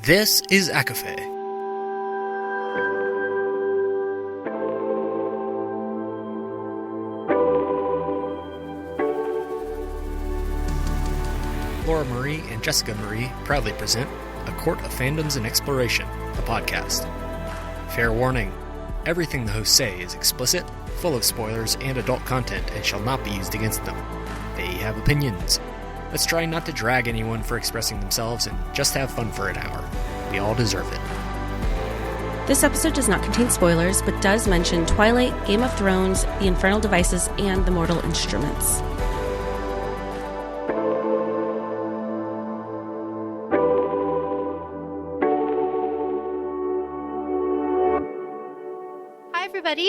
This is ACOFAE. Laura Marie and Jessica Marie proudly present A Court of Fandoms and Exploration, a podcast. Fair warning, everything the hosts say is explicit, full of spoilers and adult content and shall not be used against them. They have opinions. Let's try not to drag anyone for expressing themselves and just have fun for an hour. We all deserve it. This episode does not contain spoilers, but does mention Twilight, Game of Thrones, the Infernal devices, and the Mortal Instruments.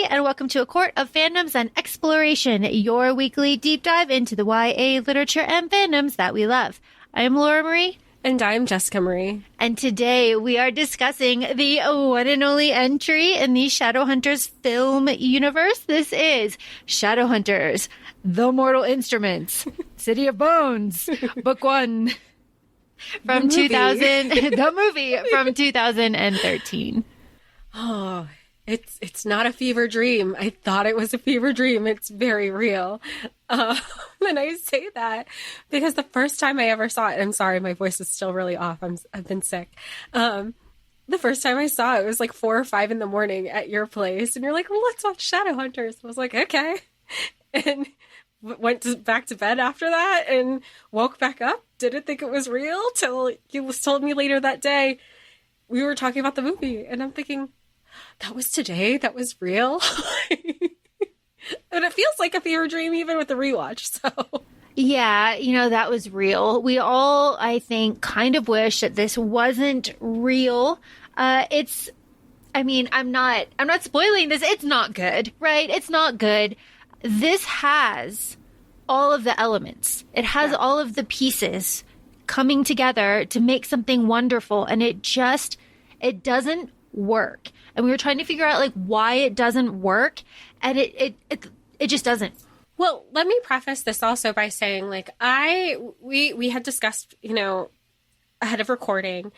And welcome to A Court of Fandoms and Exploration, your weekly deep dive into the YA literature and fandoms that we love. I am Laura Marie. And I'm Jessica Marie. And today we are discussing the one and only entry in the Shadowhunters film universe. This is Shadowhunters, The Mortal Instruments, City of Bones, Book 1 from the movie from 2013. Oh, It's not a fever dream. I thought it was a fever dream. It's very real. And I say that because the first time I ever saw it, I'm sorry, my voice is still really off. I've been sick. The first time I saw it, it was like 4 or 5 in the morning at your place. And you're like, well, let's watch Shadowhunters. I was like, okay. And went back to bed after that and woke back up. Didn't think it was real till you told me later that day we were talking about the movie. And I'm thinking, that was today? That was real? And it feels like a fever dream even with the rewatch, so... Yeah, that was real. We all, I think, kind of wish that this wasn't real. I'm not spoiling this. It's not good, right? It's not good. This has all of the elements. It has all of the pieces coming together to make something wonderful, and it doesn't work. And we were trying to figure out why it doesn't work, and it just doesn't. Well, let me preface this also by saying we had discussed, ahead of recording,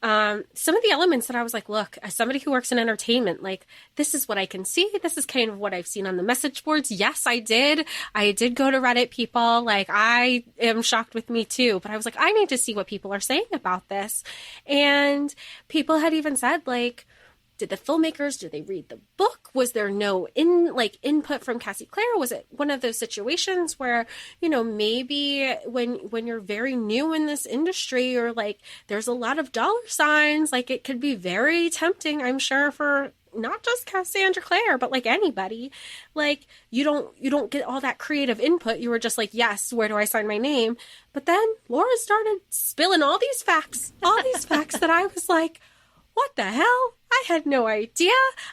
some of the elements that I was like, look, as somebody who works in entertainment, this is what I can see. This is kind of what I've seen on the message boards. Yes, I did go to Reddit, people. I am shocked with me too. But I was like, I need to see what people are saying about this. And people had even said, did the filmmakers, did they read the book? Was there no input from Cassie Clare? Was it one of those situations where, maybe when you're very new in this industry or there's a lot of dollar signs, it could be very tempting, I'm sure, for not just Cassandra Clare, but anybody, you don't get all that creative input. You were just yes, where do I sign my name? But then Laura started spilling all these facts that I was like, what the hell? I had no idea.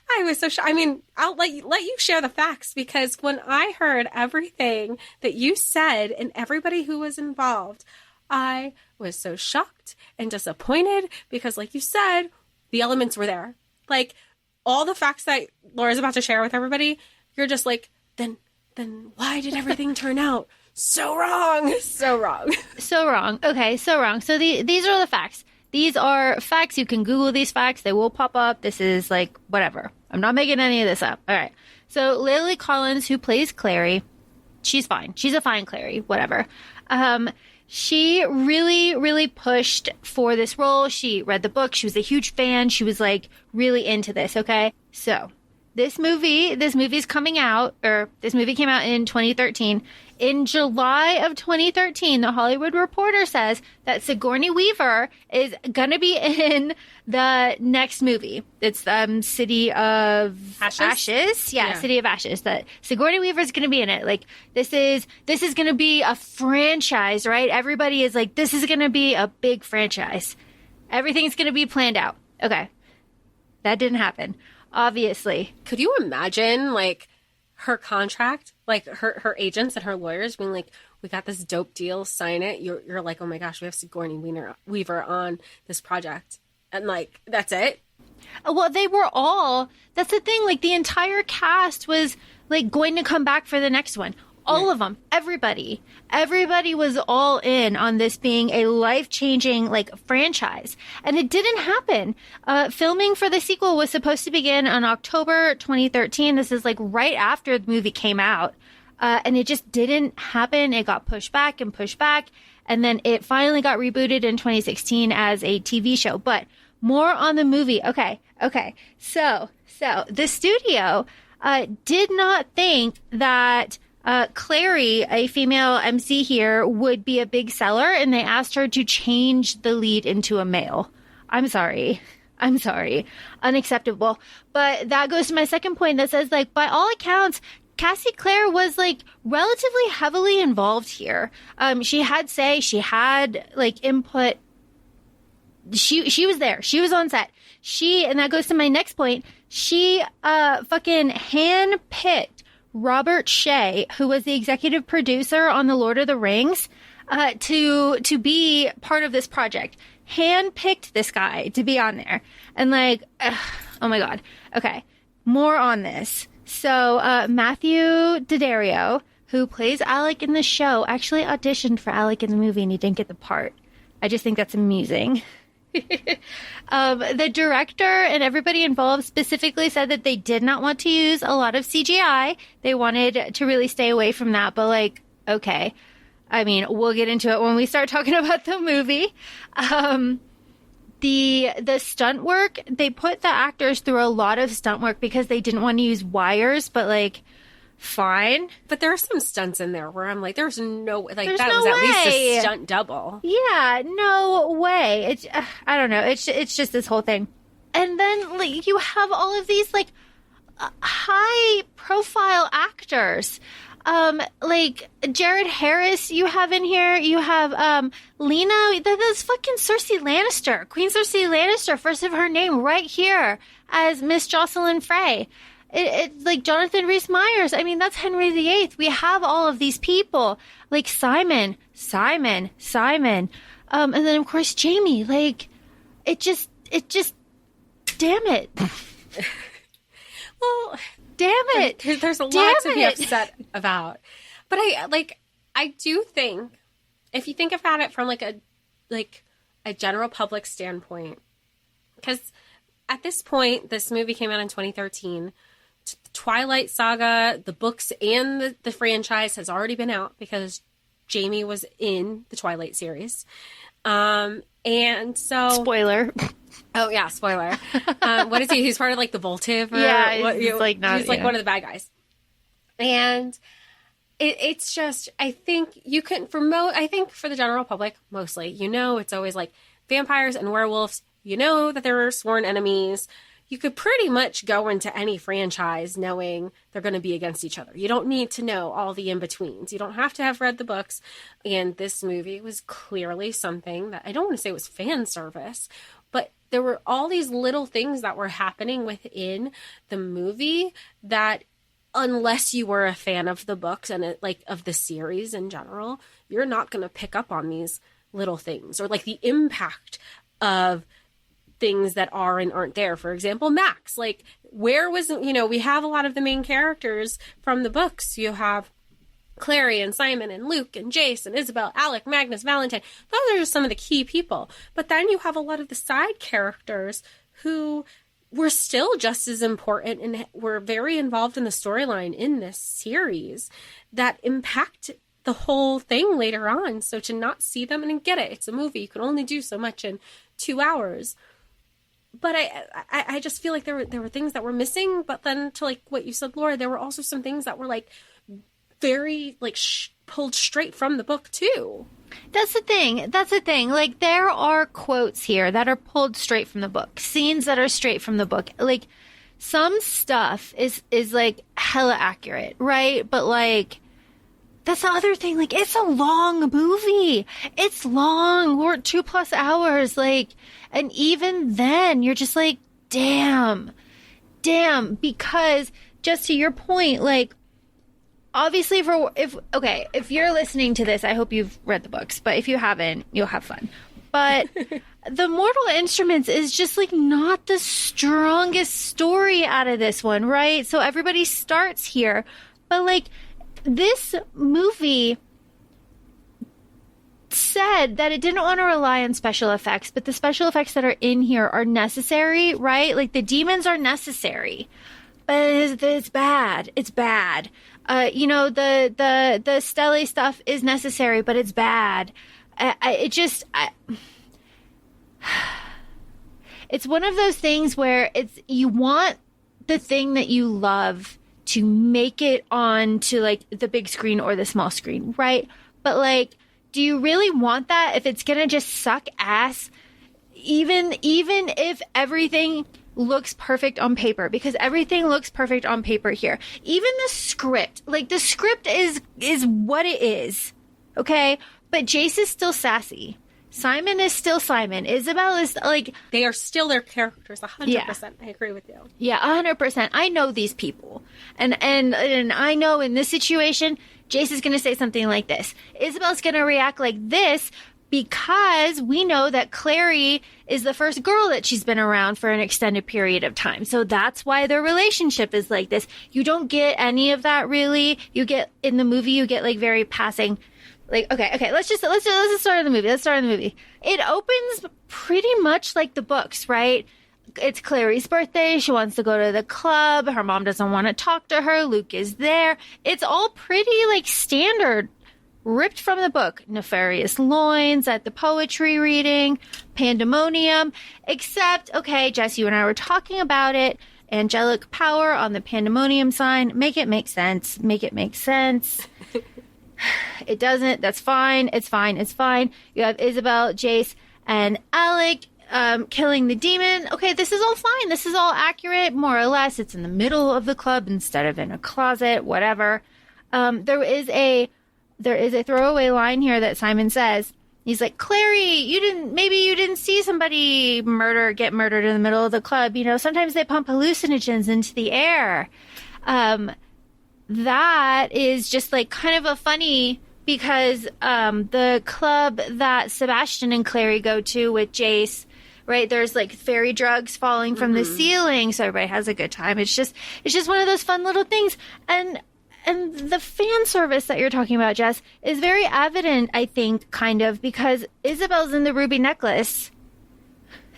I was so shocked. I'll let you share the facts, because when I heard everything that you said and everybody who was involved, I was so shocked and disappointed because, like you said, the elements were there. All the facts that Laura's about to share with everybody, you're just then why did everything turn out so wrong? So wrong. So wrong. Okay, so wrong. So these are the facts. These are facts. You can Google these facts. They will pop up. This is whatever. I'm not making any of this up. All right. So Lily Collins, who plays Clary, she's fine. She's a fine Clary, whatever. She really, really pushed for this role. She read the book. She was a huge fan. She was really into this. Okay. So this movie's coming out, or this movie came out in 2013. In July of 2013, The Hollywood Reporter says that Sigourney Weaver is going to be in the next movie. It's City of Ashes. Yeah, City of Ashes. That Sigourney Weaver is going to be in it. This is going to be a franchise, right? Everybody is this is going to be a big franchise. Everything's going to be planned out. Okay. That didn't happen, obviously. Could you imagine, her contract, her agents and her lawyers being we got this dope deal, sign it. You're like, oh my gosh, we have Sigourney Weaver on this project. And that's it? Well, they were all, that's the thing, the entire cast was going to come back for the next one. All of them. Everybody was all in on this being a life-changing, like, franchise. And it didn't happen. Filming for the sequel was supposed to begin on October 2013. This is, like, right after the movie came out. And it just didn't happen. It got pushed back. And then it finally got rebooted in 2016 as a TV show. But more on the movie. Okay. So the studio did not think that Clary, a female MC here, would be a big seller, and they asked her to change the lead into a male. I'm sorry. Unacceptable. But that goes to my second point that says, like, by all accounts, Cassie Clare was, like, relatively heavily involved here. She had say, she had, like, input. She was there. She was on set. And that goes to my next point, she fucking handpicked Robert Shea, who was the executive producer on The Lord of the Rings, to be part of this project. Handpicked this guy to be on there. And, like, oh my God. Okay. More on this. So, Matthew Daddario, who plays Alec in the show, actually auditioned for Alec in the movie and he didn't get the part. I just think that's amusing. The director and everybody involved specifically said that they did not want to use a lot of CGI. They wanted to really stay away from that. But, like, okay. I mean, we'll get into it when we start talking about the movie. The stunt work, they put the actors through a lot of stunt work because they didn't want to use wires, but, like, fine. But there are some stunts in there where I'm like, there's no way. Like, There's that no was at least way. a stunt double. Yeah, no way. It's I don't know. It's just this whole thing. And then, like, you have all of these, like, high profile actors. Like Jared Harris you have in here. You have Lena, that's fucking Cersei Lannister. Queen Cersei Lannister, first of her name, right here as Miss Jocelyn Frey. It's like Jonathan Rhys-Meyers. I mean, that's Henry VIII. We have all of these people. Like Simon. And then, of course, Jamie. Like, it just, damn it. Well, damn it. There's a lot to be upset about. But I do think, if you think about it from, like, a general public standpoint, because at this point, this movie came out in 2013. Twilight Saga, the books and the franchise has already been out because Jamie was in the Twilight series. And so... Spoiler. Oh, yeah, spoiler. What is he? He's part of, like, the Voltive? Yeah, he's like one of the bad guys. And it's just, I think you can, I think for the general public, mostly, it's always, like, vampires and werewolves, that they're sworn enemies. You could pretty much go into any franchise knowing they're going to be against each other. You don't need to know all the in-betweens. You don't have to have read the books. And this movie was clearly something that, I don't want to say it was fan service, but there were all these little things that were happening within the movie that, unless you were a fan of the books and of the series in general, you're not going to pick up on these little things or, like, the impact of things that are and aren't there. For example, Max, like, where was, we have a lot of the main characters from the books. You have Clary and Simon and Luke and Jace and Isabel, Alec, Magnus, Valentine. Those are just some of the key people. But then you have a lot of the side characters who were still just as important and were very involved in the storyline in this series that impact the whole thing later on. So to not see them, and get it, it's a movie. You can only do so much in 2 hours. But I just feel like there were things that were missing. But then, to, like, what you said, Laura, there were also some things that were, like, very, like, pulled straight from the book too. That's the thing. Like, there are quotes here that are pulled straight from the book, scenes that are straight from the book. Like, some stuff is like hella accurate, right? But, like, that's the other thing. Like, it's a long movie. It's long. We're 2+ hours. Like, and even then, you're just like, damn. Because, just to your point, like, obviously, if you're listening to this, I hope you've read the books. But if you haven't, you'll have fun. But the Mortal Instruments is just, like, not the strongest story out of this one, right? So everybody starts here. But, like, this movie said that it didn't want to rely on special effects, but the special effects that are in here are necessary, right? Like the demons are necessary, but it's bad. It's bad. The Stele stuff is necessary, but it's bad. It's one of those things where you want the thing that you love to make it on to like the big screen or the small screen, right? But like, do you really want that if it's gonna just suck ass? Even if everything looks perfect on paper, because everything looks perfect on paper here. Even the script, like the script is what it is, okay? But Jace is still sassy. Simon is still Simon. Isabel is like... They are still their characters, 100%. Yeah. I agree with you. Yeah, 100%. I know these people. And I know in this situation, Jace is going to say something like this. Isabel's going to react like this because we know that Clary is the first girl that she's been around for an extended period of time. So that's why their relationship is like this. You don't get any of that really. You get, in the movie, you get like very passing... Like, okay, let's just start the movie. Let's start the movie. It opens pretty much like the books, right? It's Clary's birthday. She wants to go to the club. Her mom doesn't want to talk to her. Luke is there. It's all pretty like standard, ripped from the book. Nefarious loins at the poetry reading, Pandemonium. Except, okay, Jess, you and I were talking about it. Angelic power on the Pandemonium sign. Make it make sense. Make it make sense. It doesn't. That's fine. It's fine. It's fine. You have Isabel, Jace, and Alec killing the demon. Okay, this is all fine. This is all accurate, more or less. It's in the middle of the club instead of in a closet, whatever. There is a throwaway line here that Simon says. He's like, Clary, maybe you didn't see somebody get murdered in the middle of the club. You know, sometimes they pump hallucinogens into the air. That is just like kind of a funny, because the club that Sebastian and Clary go to with Jace, right? There's like fairy drugs falling from the ceiling, so everybody has a good time. It's just one of those fun little things. And the fan service that you're talking about, Jess, is very evident, I think, kind of, because Isabel's in the ruby necklace.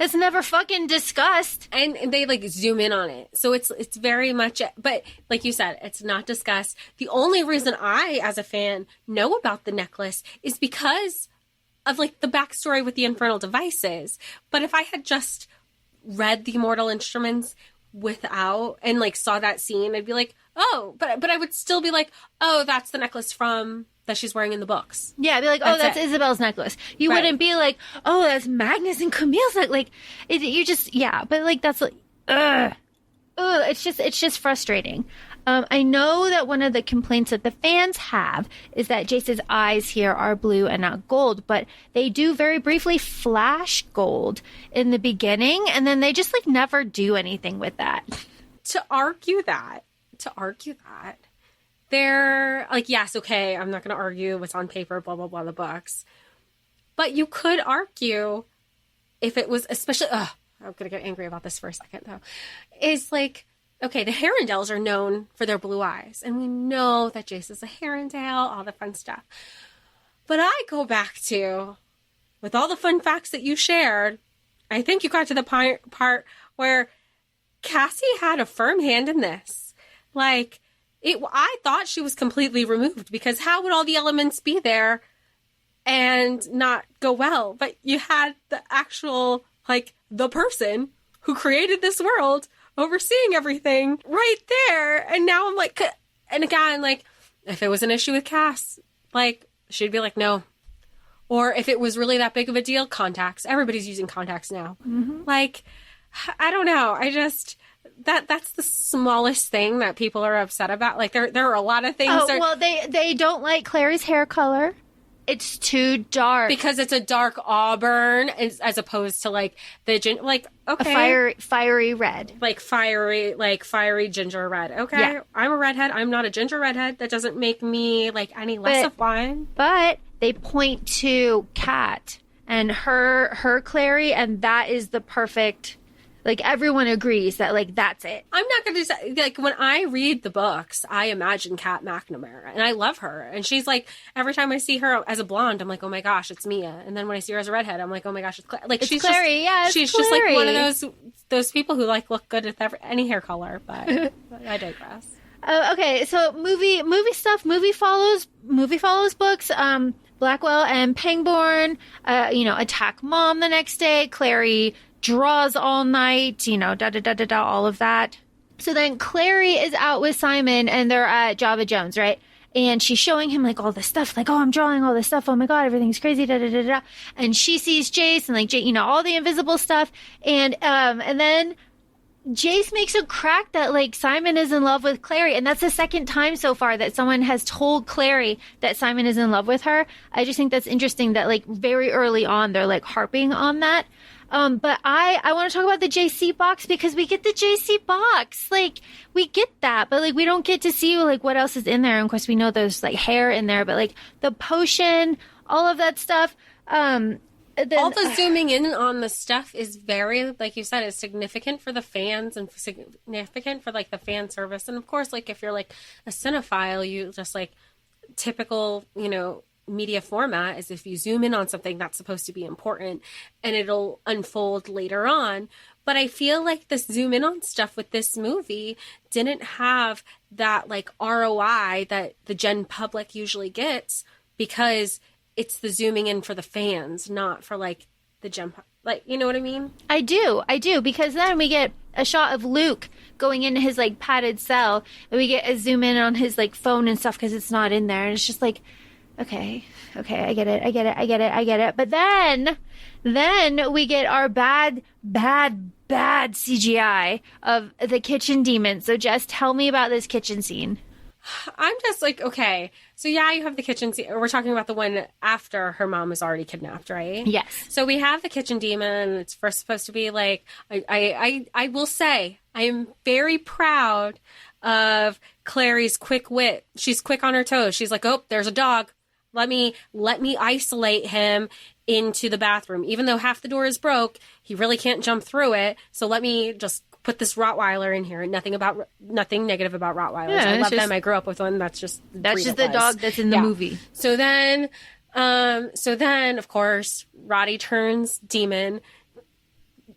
It's never fucking discussed. And they like zoom in on it. So it's very much, but like you said, it's not discussed. The only reason I, as a fan, know about the necklace is because of like the backstory with the infernal devices. But if I had just read the Immortal Instruments without, and like saw that scene, I'd be like, oh, but I would still be like, oh, that's the necklace that she's wearing in the books. Yeah, I'd be like, that's Isabel's necklace. You wouldn't be like, oh, that's Magnus and Camille's necklace. Like, you just, yeah, but like, that's like, it's just frustrating. I know that one of the complaints that the fans have is that Jace's eyes here are blue and not gold, but they do very briefly flash gold in the beginning, and then they just like never do anything with that. To argue that, they're like, yes, okay, I'm not going to argue what's on paper, blah, blah, blah, the books. But you could argue if it was, especially, I'm going to get angry about this for a second, though, is like, okay, the Herondales are known for their blue eyes. And we know that Jace is a Herondale, all the fun stuff. But I go back to, with all the fun facts that you shared, I think you got to the part where Cassie had a firm hand in this. Like, I thought she was completely removed, because how would all the elements be there and not go well? But you had the actual, like, the person who created this world overseeing everything right there. And now I'm like, and again, like, if it was an issue with Cass, like, she'd be like, no. Or if it was really that big of a deal, contacts. Everybody's using contacts now. Mm-hmm. Like, I don't know. I just... That's the smallest thing that people are upset about. Like, there are a lot of things. Oh, well, they don't like Clary's hair color. It's too dark. Because it's a dark auburn as opposed to, like, like, okay. A fiery red. Like, fiery ginger red. Okay, yeah. I'm a redhead. I'm not a ginger redhead. That doesn't make me, like, any less of one. But they point to Kat and her Clary, and that is the perfect... Like, everyone agrees that, like, that's it. I'm not going to say, like, when I read the books, I imagine Kat McNamara, and I love her. And she's like, every time I see her as a blonde, I'm like, oh my gosh, it's Mia. And then when I see her as a redhead, I'm like, oh my gosh, it's Clary. Like, It's she's Clary, just, she's just like Clary. one of those people who like look good with any hair color. But I digress. Okay, so movie stuff. Movie follows books. Blackwell and Pangborn, attack mom the next day. Clary draws all night, all of that. So then Clary is out with Simon and they're at Java Jones, right? And she's showing him like all this stuff, like, oh, I'm drawing all this stuff. Oh my God, everything's crazy. And she sees Jace and like, all the invisible stuff. And then Jace makes a crack that like Simon is in love with Clary. And that's the second time so far that someone has told Clary that Simon is in love with her. I just think that's interesting that like very early on, they're like harping on that. But I want to talk about the JC box because we get the JC box. Like, we get that, but like, we don't get to see like what else is in there. And of course, we know there's like hair in there, but like the potion, all of that stuff. All the zooming in on the stuff is very, like you said, is significant for the fans and significant for like the fan service. And of course, like if you're like a cinephile, you just like typical, media format is if you zoom in on something that's supposed to be important and it'll unfold later on. But I feel like this zoom in on stuff with this movie didn't have that like ROI that the gen public usually gets because it's the zooming in for the fans, not for like the gen, like, you know what I mean? I do, because then we get a shot of Luke going into his like padded cell and we get a zoom in on his like phone and stuff because it's not in there. And it's just like, okay, I get it. But then we get our bad CGI of the kitchen demon. So Jess, tell me about this kitchen scene. I'm just like, okay, so yeah, you have the kitchen scene. We're talking about the one after her mom was already kidnapped, right? Yes. So we have the kitchen demon. It's first supposed to be like, I will say, I am very proud of Clary's quick wit. She's quick on her toes. She's like, oh, there's a dog. Let me isolate him into the bathroom. Even though half the door is broke, he really can't jump through it. So let me just put this Rottweiler in here. Nothing negative about Rottweilers. Yeah, I love them. I grew up with one. That's just the dog that's in the movie. So then, of course, Roddy turns demon,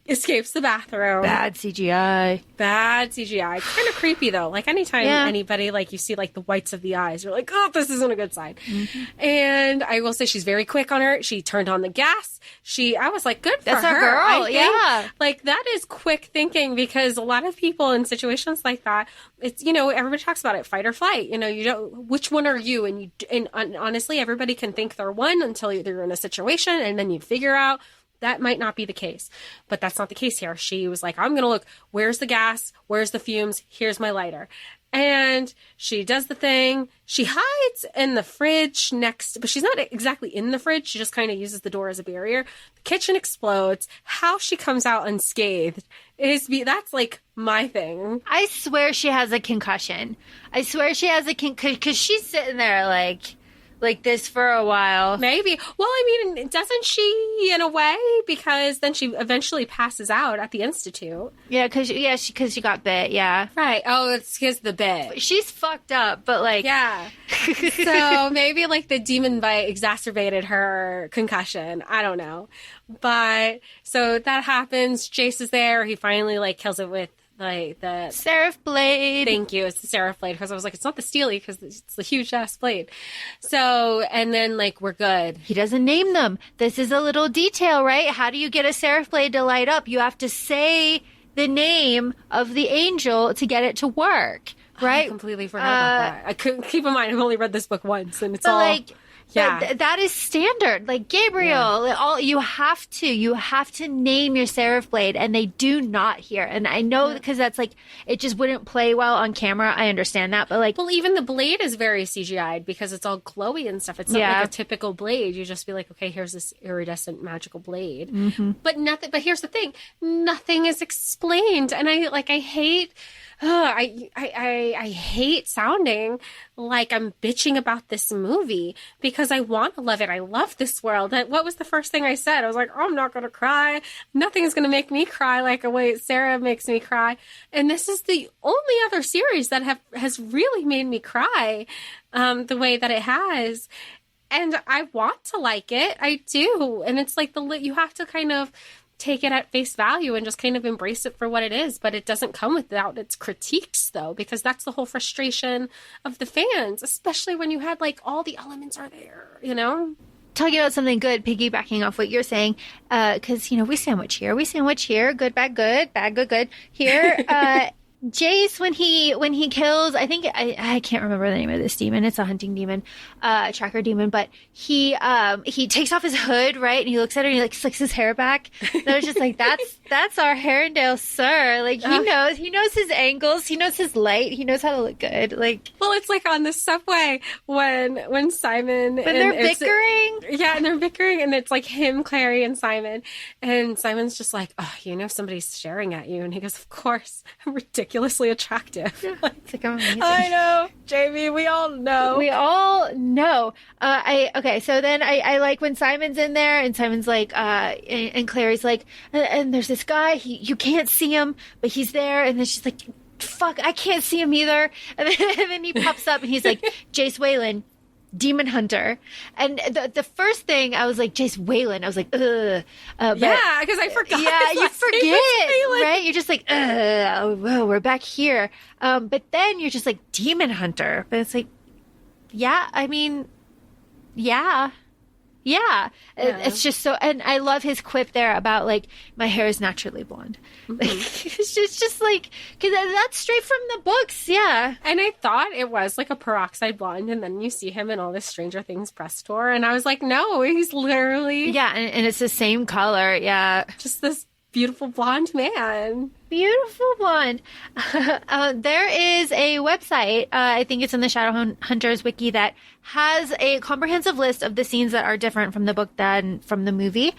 escapes the bathroom. Bad CGI. Kind of creepy though. Like anytime anybody, like you see like the whites of the eyes, you're like, oh, this isn't a good sign. Mm-hmm. And I will say she's very quick on her. She turned on the gas. I was like, good for her. That's our girl. I think, yeah. Like that is quick thinking because a lot of people in situations like that, it's, everybody talks about it, fight or flight. You don't, which one are you? And honestly, everybody can think they're one until they're in a situation and then you figure out that might not be the case, but that's not the case here. She was like, I'm going to look, where's the gas? Where's the fumes? Here's my lighter. And she does the thing. She hides in the fridge but she's not exactly in the fridge. She just kind of uses the door as a barrier. The kitchen explodes. How she comes out unscathed that's like my thing. I swear she has a concussion. Because she's sitting there like this for a while. Maybe. Well, I mean, doesn't she in a way? Because then she eventually passes out at the Institute. Yeah, because she got bit. Yeah. Right. Oh, it's because the bit. She's fucked up, but like. Yeah. So maybe like the demon bite exacerbated her concussion. I don't know. But so that happens. Jace is there. He finally like kills it with like the Seraph blade. Thank you. It's the Seraph blade because I was like, it's not the Steely because it's the huge ass blade. So and then like we're good. He doesn't name them. This is a little detail, right? How do you get a Seraph blade to light up? You have to say the name of the angel to get it to work, right? I completely forgot about that. I couldn't keep in mind. I've only read this book once, and it's all like. Yeah, that is standard. Like Gabriel, you have to name your Seraph blade, and they do not here. And I know because that's like it just wouldn't play well on camera. I understand that, but like, well, even the blade is very CGI'd because it's all glowy and stuff. It's not like a typical blade. You just be like, okay, here's this iridescent magical blade, but nothing. But here's the thing: nothing is explained, and I hate. I hate sounding like I'm bitching about this movie because I want to love it. I love this world. And what was the first thing I said? I was like, oh, I'm not going to cry. Nothing's going to make me cry like the way Sarah makes me cry. And this is the only other series that has really made me cry the way that it has. And I want to like it. I do. And it's like you have to kind of take it at face value and just kind of embrace it for what it is. But it doesn't come without its critiques, though, because that's the whole frustration of the fans, especially when you had like all the elements are there, you know? Talking about something good, piggybacking off what you're saying, because, you know, we sandwich here, good, bad, good. Here, Jace, when he kills, I think, I can't remember the name of this demon. It's a hunting demon, tracker demon, but he takes off his hood, right? And he looks at her and he like slicks his hair back. And I was just like, that's our Herondale sir. Like he knows his angles. He knows his light. He knows how to look good. Like, well, it's like on the subway when Simon, when they're bickering. And they're bickering and it's like him, Clary and Simon's just like, oh, you know, somebody's staring at you. And he goes, of course, I'm ridiculously attractive. It's like, amazing. I know, Jamie, we all know. Okay, so then I like when Simon's in there and Simon's like, and Clary's like, and there's this guy, you can't see him, but he's there, and then she's like, fuck, I can't see him either, and then he pops up and he's like, Jace Whalen, demon hunter. And the first thing I was like, Jace Whalen, I was like, ugh. Yeah, because I forgot. Yeah, you forget, right? You're just like, whoa, we're back here. But then you're just like, demon hunter. But it's like, yeah, I mean, yeah. It's just so, and I love his quip there about like, my hair is naturally blonde. Mm-hmm. Like, it's just like, because that's straight from the books, yeah. And I thought it was like a peroxide blonde, and then you see him in all this Stranger Things press tour, and I was like, no, he's literally... Yeah, and it's the same color, yeah. Just this beautiful blonde man. Beautiful blonde. There is a website, I think it's in the Shadowhunters wiki, that has a comprehensive list of the scenes that are different from the book than from the movie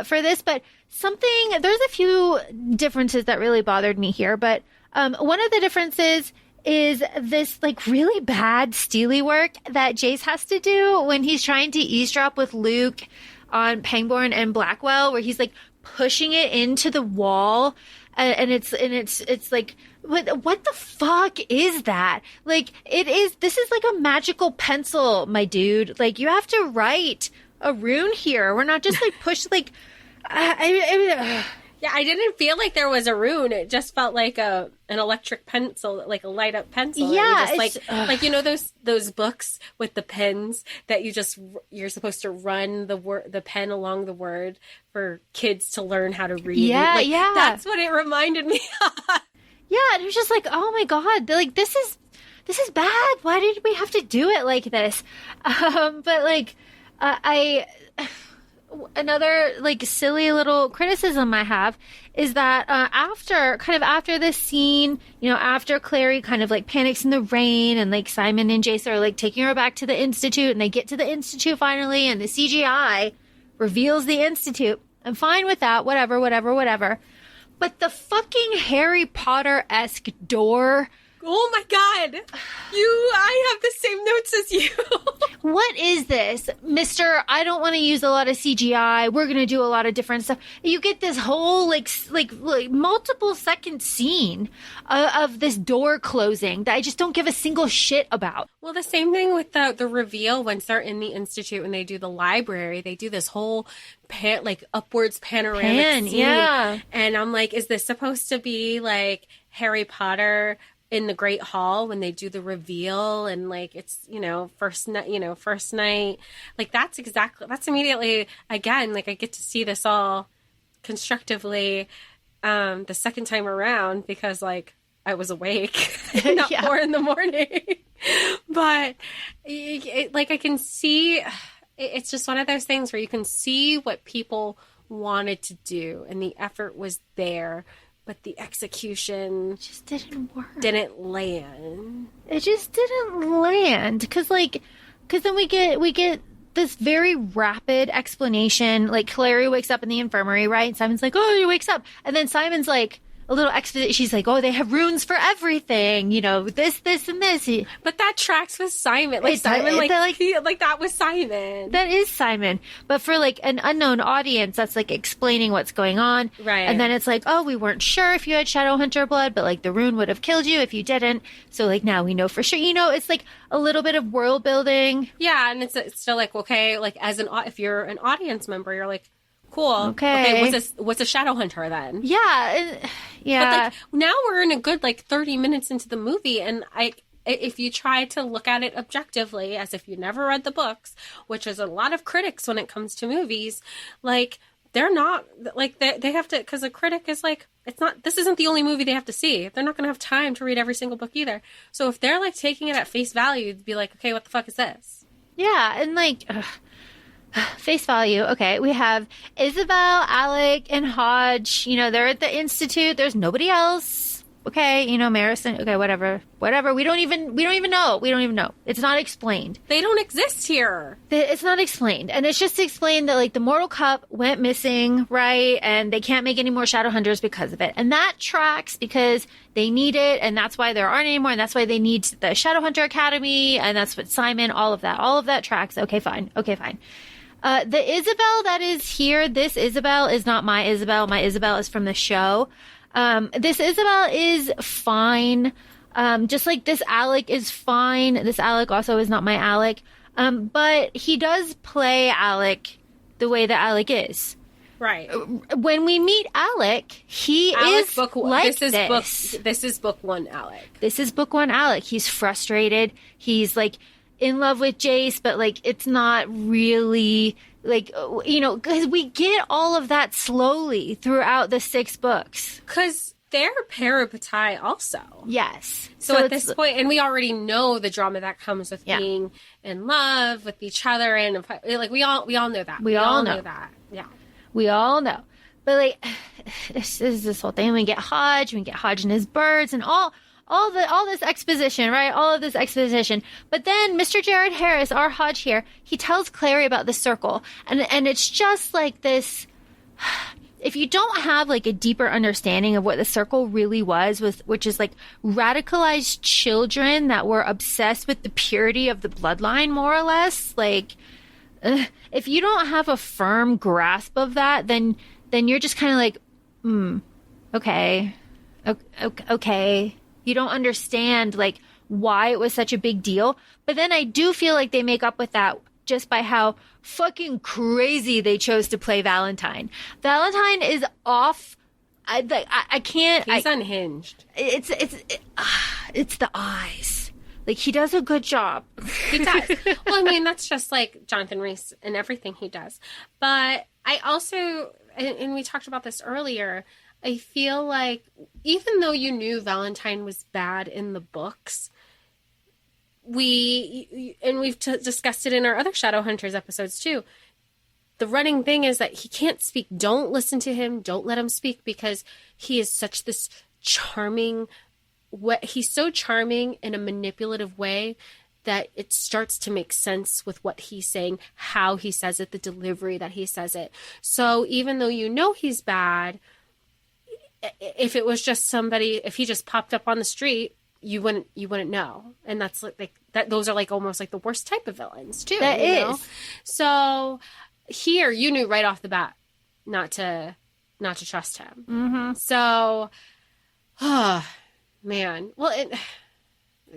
for this. But there's a few differences that really bothered me here. But one of the differences is this like really bad Steely work that Jace has to do when he's trying to eavesdrop with Luke on Pangborn and Blackwell, where he's like pushing it into the wall, and it's like, what the fuck is that? Like, this is like a magical pencil, my dude. Like, you have to write a rune here. We're not just like push, like, Yeah, I didn't feel like there was a rune. It just felt like an electric pencil, like a light up pencil. Yeah, just like you know those books with the pens that you're supposed to run the pen along the word for kids to learn how to read. Yeah, That's what it reminded me of. Yeah, and it was just like, oh my god, like this is bad. Why did we have to do it like this? But like, another like silly little criticism I have is that after this scene, you know, after Clary kind of like panics in the rain and like Simon and Jace are like taking her back to the Institute, and they get to the Institute finally, and the CGI reveals the Institute. I'm fine with that. Whatever. But the fucking Harry Potter-esque door. Oh my god. I have the same notes as you. What is this? Mr. I don't want to use a lot of CGI. We're going to do a lot of different stuff. You get this whole like multiple second scene of this door closing that I just don't give a single shit about. Well, the same thing with the reveal once they're in the Institute and they do the library. They do this whole upwards panoramic scene. Yeah. And I'm like, is this supposed to be like Harry Potter in the Great Hall when they do the reveal, and like it's first night, like that's immediately, again, like I get to see this all constructively the second time around because like I was awake, not 4 a.m. But like I can see, it's just one of those things where you can see what people wanted to do and the effort was there. But the execution just didn't work. Didn't land. It just didn't land because then we get this very rapid explanation. Like Clary wakes up in the infirmary, right? And Simon's like, "Oh, he wakes up," and then Simon's like, exposition. She's like, oh, they have runes for everything, this, and this. But that tracks with Simon. Like, Simon, that was Simon. That is Simon. But for, like, an unknown audience, that's, like, explaining what's going on. Right. And then it's like, oh, we weren't sure if you had Shadowhunter blood, but, like, the rune would have killed you if you didn't. So, like, now we know for sure. It's, like, a little bit of world building. Yeah, and it's still, like, okay, like, if you're an audience member, you're like, cool. Okay. What's a Shadowhunter then? Yeah. Yeah. But, like, now we're in a good, like, 30 minutes into the movie, and if you try to look at it objectively, as if you never read the books, which is a lot of critics when it comes to movies, like, they're not, like, they have to, because a critic is like, this isn't the only movie they have to see. They're not going to have time to read every single book either. So if they're, like, taking it at face value, they'd be like, okay, what the fuck is this? Yeah, and, like, face value. Okay, we have Isabel, Alec, and Hodge. They're at the Institute. There's nobody else. Okay, Marison. Okay, whatever. We don't even know. It's not explained. They don't exist here. It's not explained, and it's just explained that, like, the Mortal Cup went missing, right? And they can't make any more Shadowhunters because of it, and that tracks because they need it, and that's why there aren't any more, and that's why they need the Shadowhunter Academy, and that's what Simon. All of that tracks. Okay, fine. The Isabel that is here, this Isabel is not my Isabel. My Isabel is from the show. This Isabel is fine. Just like this Alec is fine. This Alec also is not my Alec. But he does play Alec the way that Alec is. Right. When we meet Alec, he is book one. like This is book one Alec. This is book one Alec. He's frustrated. He's, like, in love with Jace, but, like, it's not really, like, because we get all of that slowly throughout the 6 books. Because they're parabatai also. Yes. So at this point, and we already know the drama that comes with being in love with each other, and, like, we all know that. We all know that. Yeah. We all know. But, like, this is this whole thing. We get Hodge and his birds, and all this exposition, right? All of this exposition. But then Mr. Jared Harris, our Hodge here, he tells Clary about the circle. And it's just like this. If you don't have, like, a deeper understanding of what the circle really was, which is, like, radicalized children that were obsessed with the purity of the bloodline, more or less, like, if you don't have a firm grasp of that, then you're just kind of like, okay. You don't understand, like, why it was such a big deal. But then I do feel like they make up with that just by how fucking crazy they chose to play Valentine. Valentine is off. I can't. He's unhinged. It's the eyes. Like, he does a good job. He does. Well, I mean, that's just like Jonathan Rhys and everything he does. But I also, and we talked about this earlier, I feel like even though you knew Valentine was bad in the books, we've discussed it in our other Shadowhunters episodes too. The running thing is that he can't speak. Don't listen to him. Don't let him speak, because he is such this charming. He's so charming in a manipulative way that it starts to make sense with what he's saying, how he says it, the delivery that he says it. So even though you know he's bad, if it was just somebody, if he just popped up on the street, you wouldn't know. And that's like that. Those are, like, almost like the worst type of villains too. That is. Know? So here you knew right off the bat not to trust him. Mm-hmm. So, man. Well,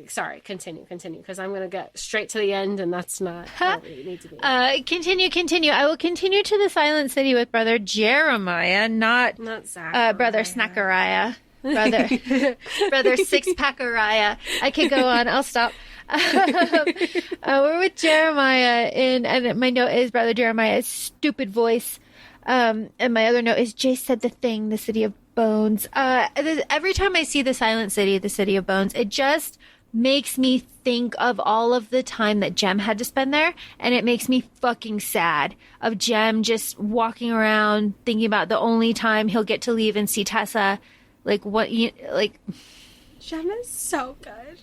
sorry, continue, because I'm going to get straight to the end, and that's not where we need to be. Continue. I will continue to the Silent City with Brother Jeremiah, not Zachariah. Brother Snackariah. Brother Six-Packariah. I could go on. I'll stop. We're with Jeremiah, and my note is Brother Jeremiah's stupid voice. And my other note is Jace said the thing, the City of Bones. Every time I see the Silent City, the City of Bones, it just makes me think of all of the time that Jem had to spend there, and it makes me fucking sad of Jem just walking around thinking about the only time he'll get to leave and see Tessa. Like, what, Jem is so good.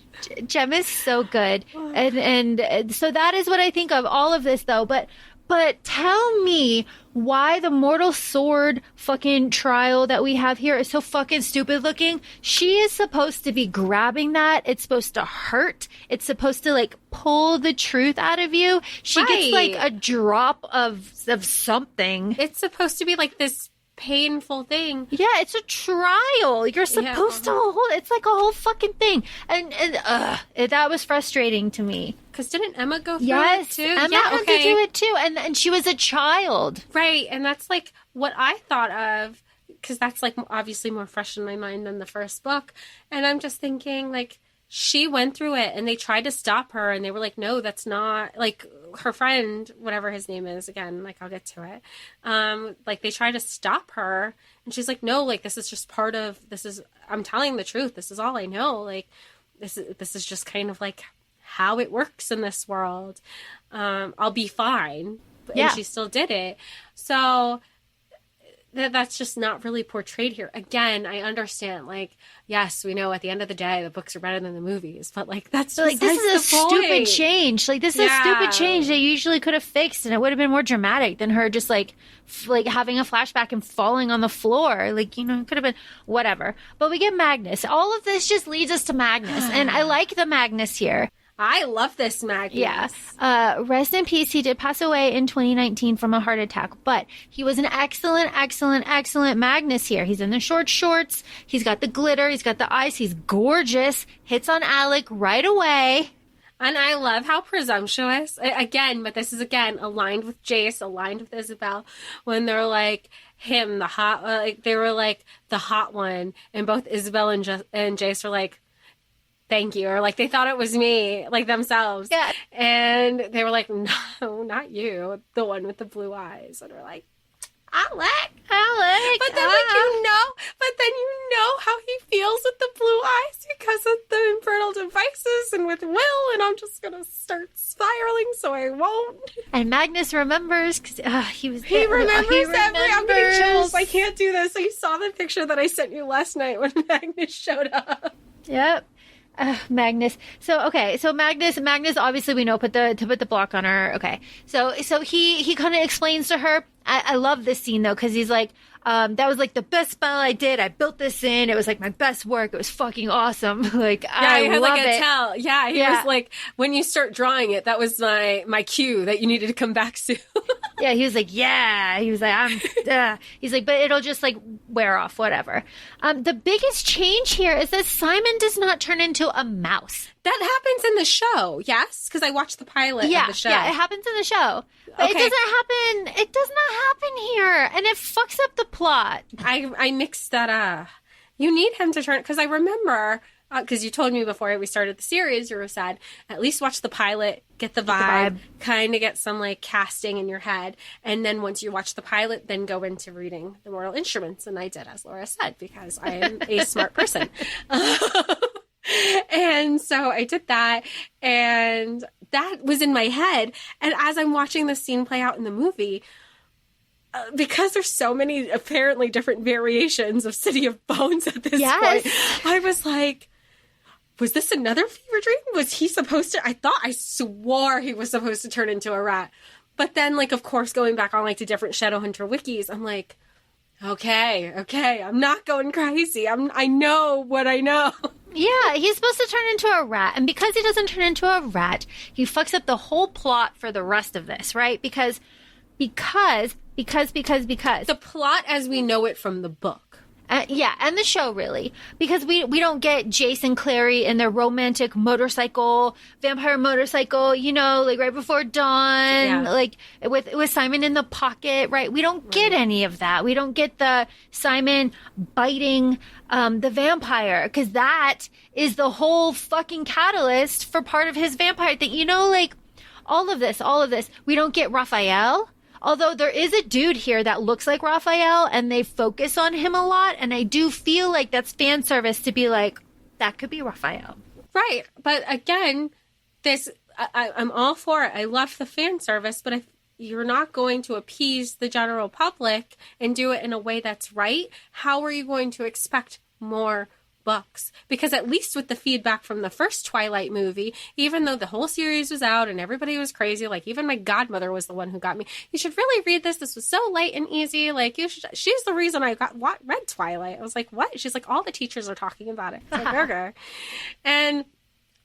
Jem is so good. And so that is what I think of all of this, though. But But tell me why the mortal sword fucking trial that we have here is so fucking stupid looking. She is supposed to be grabbing that. It's supposed to hurt. It's supposed to like pull the truth out of you. She gets like a drop of something. It's supposed to be like this painful thing. Yeah, it's a trial. You're supposed to hold. It's like a whole fucking thing, and that was frustrating to me. Because didn't Emma go through it too? Emma had to do it too, and she was a child, right? And that's like what I thought of, because that's like obviously more fresh in my mind than the first book. And I'm just thinking like she went through it, and they tried to stop her, and they were like, no, that's not like. Her friend, whatever his name is, again, like I'll get to it. Like they try to stop her, and she's like, "No, like this is just part of this. Is I'm telling the truth. This is all I know. Like this is just kind of like how it works in this world. I'll be fine." And she still did it. So that's just not really portrayed here. Again, I understand. Like, yes, we know at the end of the day, the books are better than the movies, but like that's just like this is a stupid change. Like this is a stupid change they usually could have fixed, and it would have been more dramatic than her just like having a flashback and falling on the floor. Like it could have been whatever. But we get Magnus. All of this just leads us to Magnus, and I like the Magnus here. I love this Magnus. Yeah. Rest in peace. He did pass away in 2019 from a heart attack, but he was an excellent Magnus here. He's in the short shorts. He's got the glitter. He's got the eyes. He's gorgeous. Hits on Alec right away. And I love how presumptuous, again, but this is again aligned with Jace, aligned with Isabel, when they're like him, the hot, like they were like the hot one, and both Isabel and Jace were like, thank you, or like they thought it was me, like themselves. Yeah. And they were like, no, not you, the one with the blue eyes. And we're like, Alec. But then you know how he feels with the blue eyes because of the infernal devices and with Will, and I'm just gonna start spiraling, so I won't. And Magnus remembers because he remembers every. I'm getting chills. I can't do this. I saw the picture that I sent you last night when Magnus showed up. Yep. Magnus. So Magnus obviously we know put the block on her. Okay. So he kind of explains to her. I love this scene though, because he's like, that was like the best spell I did. I built this in. It was like my best work. It was fucking awesome. Like, I had love like a it. tell. Yeah, he was like, when you start drawing it, that was my cue that you needed to come back soon. Yeah, he was like, he was like, he's like, but it'll just like wear off, whatever. The biggest change here is that Simon does not turn into a mouse. That happens in the show, yes? Because I watched the pilot of the show. Yeah, it happens in the show. But it does not happen here. And it fucks up the plot. I mixed that up. You need him to turn, because I remember, because you told me before we started the series, you were said, at least watch the pilot, get the vibe. Kind of get some like casting in your head. And then once you watch the pilot, then go into reading the Mortal Instruments. And I did, as Laura said, because I am a smart person. And so I did that, and that was in my head. And as I'm watching the scene play out in the movie, because there's so many apparently different variations of City of Bones at this point, I was like, was this another fever dream? Was he supposed to? I swore he was supposed to turn into a rat. But then, like, of course, going back on like to different Shadowhunter wikis, I'm like, okay, I'm not going crazy. I know what I know. Yeah, he's supposed to turn into a rat. And because he doesn't turn into a rat, he fucks up the whole plot for the rest of this, right? Because the plot as we know it from the book. And the show, really. Because we don't get Jace and Clary in their romantic vampire motorcycle, like right before dawn, like with Simon in the pocket, right? We don't get any of that. We don't get the Simon biting the vampire, because that is the whole fucking catalyst for part of his vampire thing. Like all of this. We don't get Raphael. Although there is a dude here that looks like Raphael, and they focus on him a lot, and I do feel like that's fan service to be like, that could be Raphael. Right. But again, I'm all for it. I love the fan service, but if you're not going to appease the general public and do it in a way that's right, how are you going to expect more books, because at least with the feedback from the first Twilight movie, even though the whole series was out and everybody was crazy, like even my godmother was the one who got me, you should really read this. This was so light and easy. Like she's the reason I read Twilight. I was like, what? She's like, all the teachers are talking about it. I was like, okay. And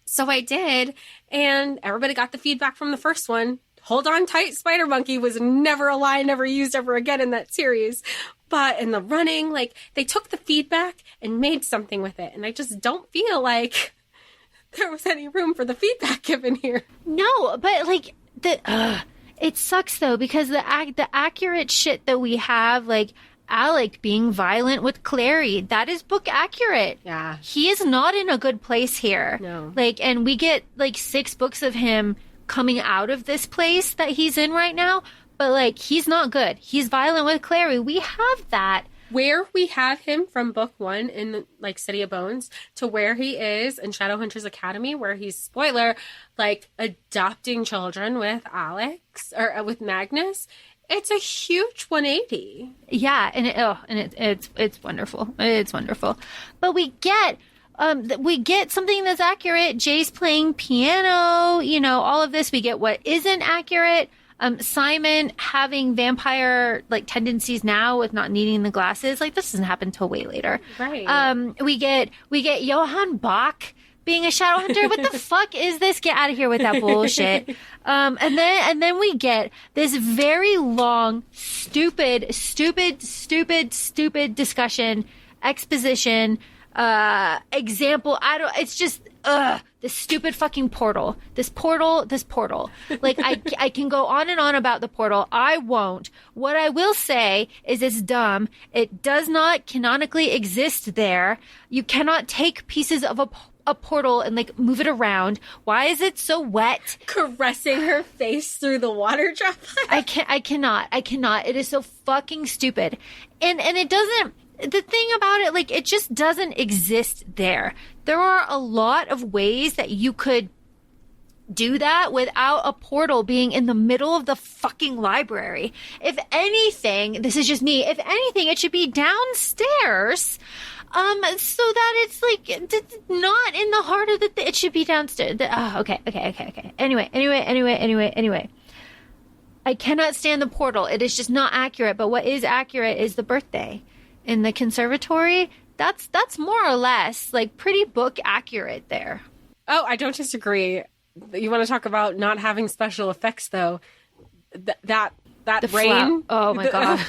so I did, and everybody got the feedback from the first one. Hold on tight, Spider Monkey was never a line, never used ever again in that series. But in the running, like, they took the feedback and made something with it. And I just don't feel like there was any room for the feedback given here. No, but, like, it sucks, though, because the accurate shit that we have, like, Alec being violent with Clary, that is book accurate. Yeah. He is not in a good place here. No. Like, and we get, like, 6 books of him coming out of this place that he's in right now. But, like, he's not good. He's violent with Clary. We have that. Where we have him from book 1 in, like, City of Bones to where he is in Shadowhunters Academy, where he's, spoiler, like, adopting children with Alex, or with Magnus, it's a huge 180. Yeah, and it's wonderful. It's wonderful. But we get something that's accurate. Jay's playing piano, you know, all of this. We get what isn't accurate. Simon having vampire like tendencies now with not needing the glasses. Like, this doesn't happen till way later. Right. We get Johann Bach being a shadow hunter. What the fuck is this? Get out of here with that bullshit. And then we get this very long, stupid discussion, exposition, example. It's just, this stupid fucking portal. This portal. Like, I can go on and on about the portal. I won't. What I will say is it's dumb. It does not canonically exist there. You cannot take pieces of a portal and, like, move it around. Why is it so wet? Caressing her face through the water droplet. I cannot. It is so fucking stupid. And it doesn't, the thing about it, like, it just doesn't exist there. There are a lot of ways that you could do that without a portal being in the middle of the fucking library. If anything, this is just me, if anything, it should be downstairs, so that it's, like, not in the heart of it should be downstairs. Okay. Anyway. I cannot stand the portal. It is just not accurate. But what is accurate is the birthday. In the conservatory, that's more or less, like, pretty book accurate there. Oh, I don't disagree. You want to talk about not having special effects, though? That rain. Oh my god!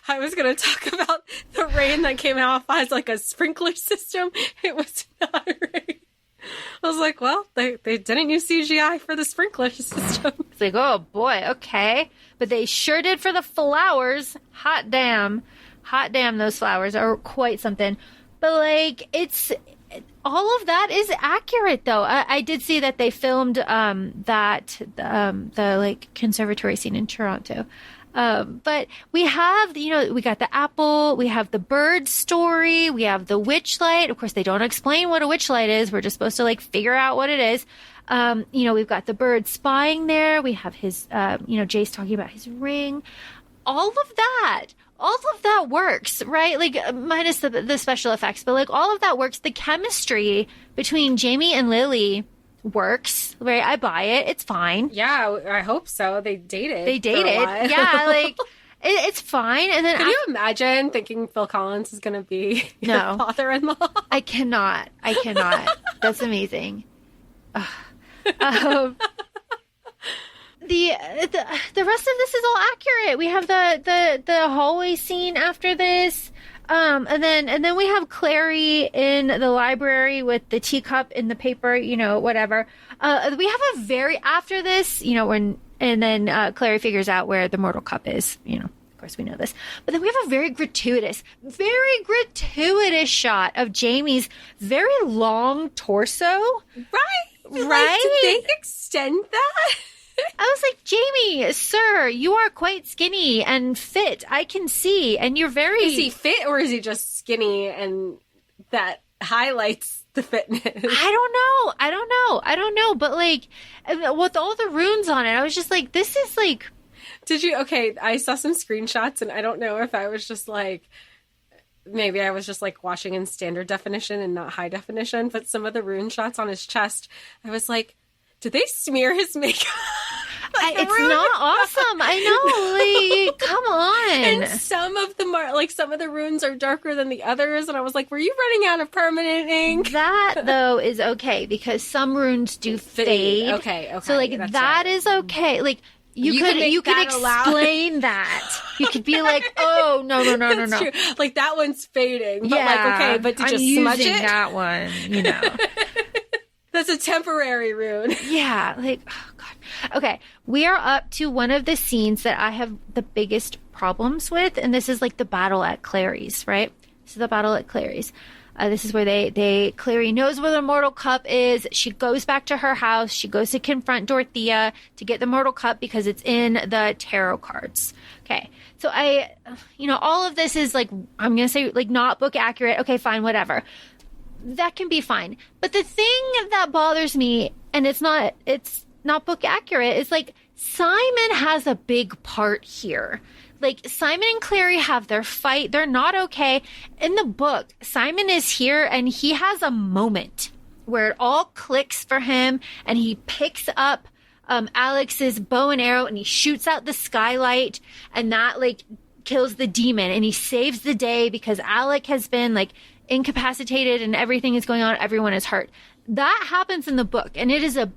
I was going to talk about the rain that came out as, like, a sprinkler system. It was not rain. I was like, well, they didn't use CGI for the sprinkler system. It's like, oh boy, okay, but they sure did for the flowers. Hot damn, those flowers are quite something. But, like, it's all of that is accurate, though. I did see that they filmed the like conservatory scene in Toronto. But we have, you know, we got the apple, we have the bird story, we have the witch light. Of course, they don't explain what a witch light is. We're just supposed to, like, figure out what it is. You know, we've got the bird spying there. We have his, you know, Jace talking about his ring. All of that works, right? Like, minus the special effects, but, like, all of that works. The chemistry between Jamie and Lily works, right? I buy it. It's fine. Yeah, I hope so. They dated. Yeah, like, it's fine. And then can you imagine thinking Phil Collins is going to be your father-in-law? I cannot. That's amazing. The rest of this is all accurate. We have the hallway scene after this, and then we have Clary in the library with the teacup in the paper, you know, whatever. We have a very after this, you know, and then Clary figures out where the mortal cup is, you know. Of course, we know this, but then we have a very gratuitous shot of Jamie's very long torso. Right? Right? Did they extend that? I was like, Jamie, sir, you are quite skinny and fit. I can see. And you're very... Is he fit, or is he just skinny and that highlights the fitness? I don't know. But, like, with all the runes on it, I was just like, this is like... Did you... Okay, I saw some screenshots, and I don't know if I was just like... maybe I was just like watching in standard definition and not high definition, but some of the rune shots on his chest, I was like, did they smear his makeup? It's not awesome. I know. Like, come on. And some of them are like, some of the runes are darker than the others. And I was like, were you running out of permanent ink? That, though, is okay because some runes do fade. Okay. So, like, that is okay. Like, you could explain that. You could be like, oh, no. True. Like, that one's fading. But like, okay, but did you smudge it? That one, you know. That's a temporary rune. Yeah, like, oh, God. Okay, we are up to one of the scenes that I have the biggest problems with, and this is like the battle at Clary's, right? This is the battle at Clary's. This is where Clary knows where the Mortal Cup is. She goes back to her house. She goes to confront Dorothea to get the Mortal Cup because it's in the tarot cards. Okay, so all of this is like, I'm going to say like not book accurate. Okay, fine, whatever. That can be fine. But the thing that bothers me, and it's not book accurate, is like Simon has a big part here. Like Simon and Clary have their fight. They're not okay. In the book, Simon is here and he has a moment where it all clicks for him and he picks up Alex's bow and arrow and he shoots out the skylight and that like kills the demon and he saves the day because Alec has been like incapacitated and everything is going on. Everyone is hurt. That happens in the book and it is a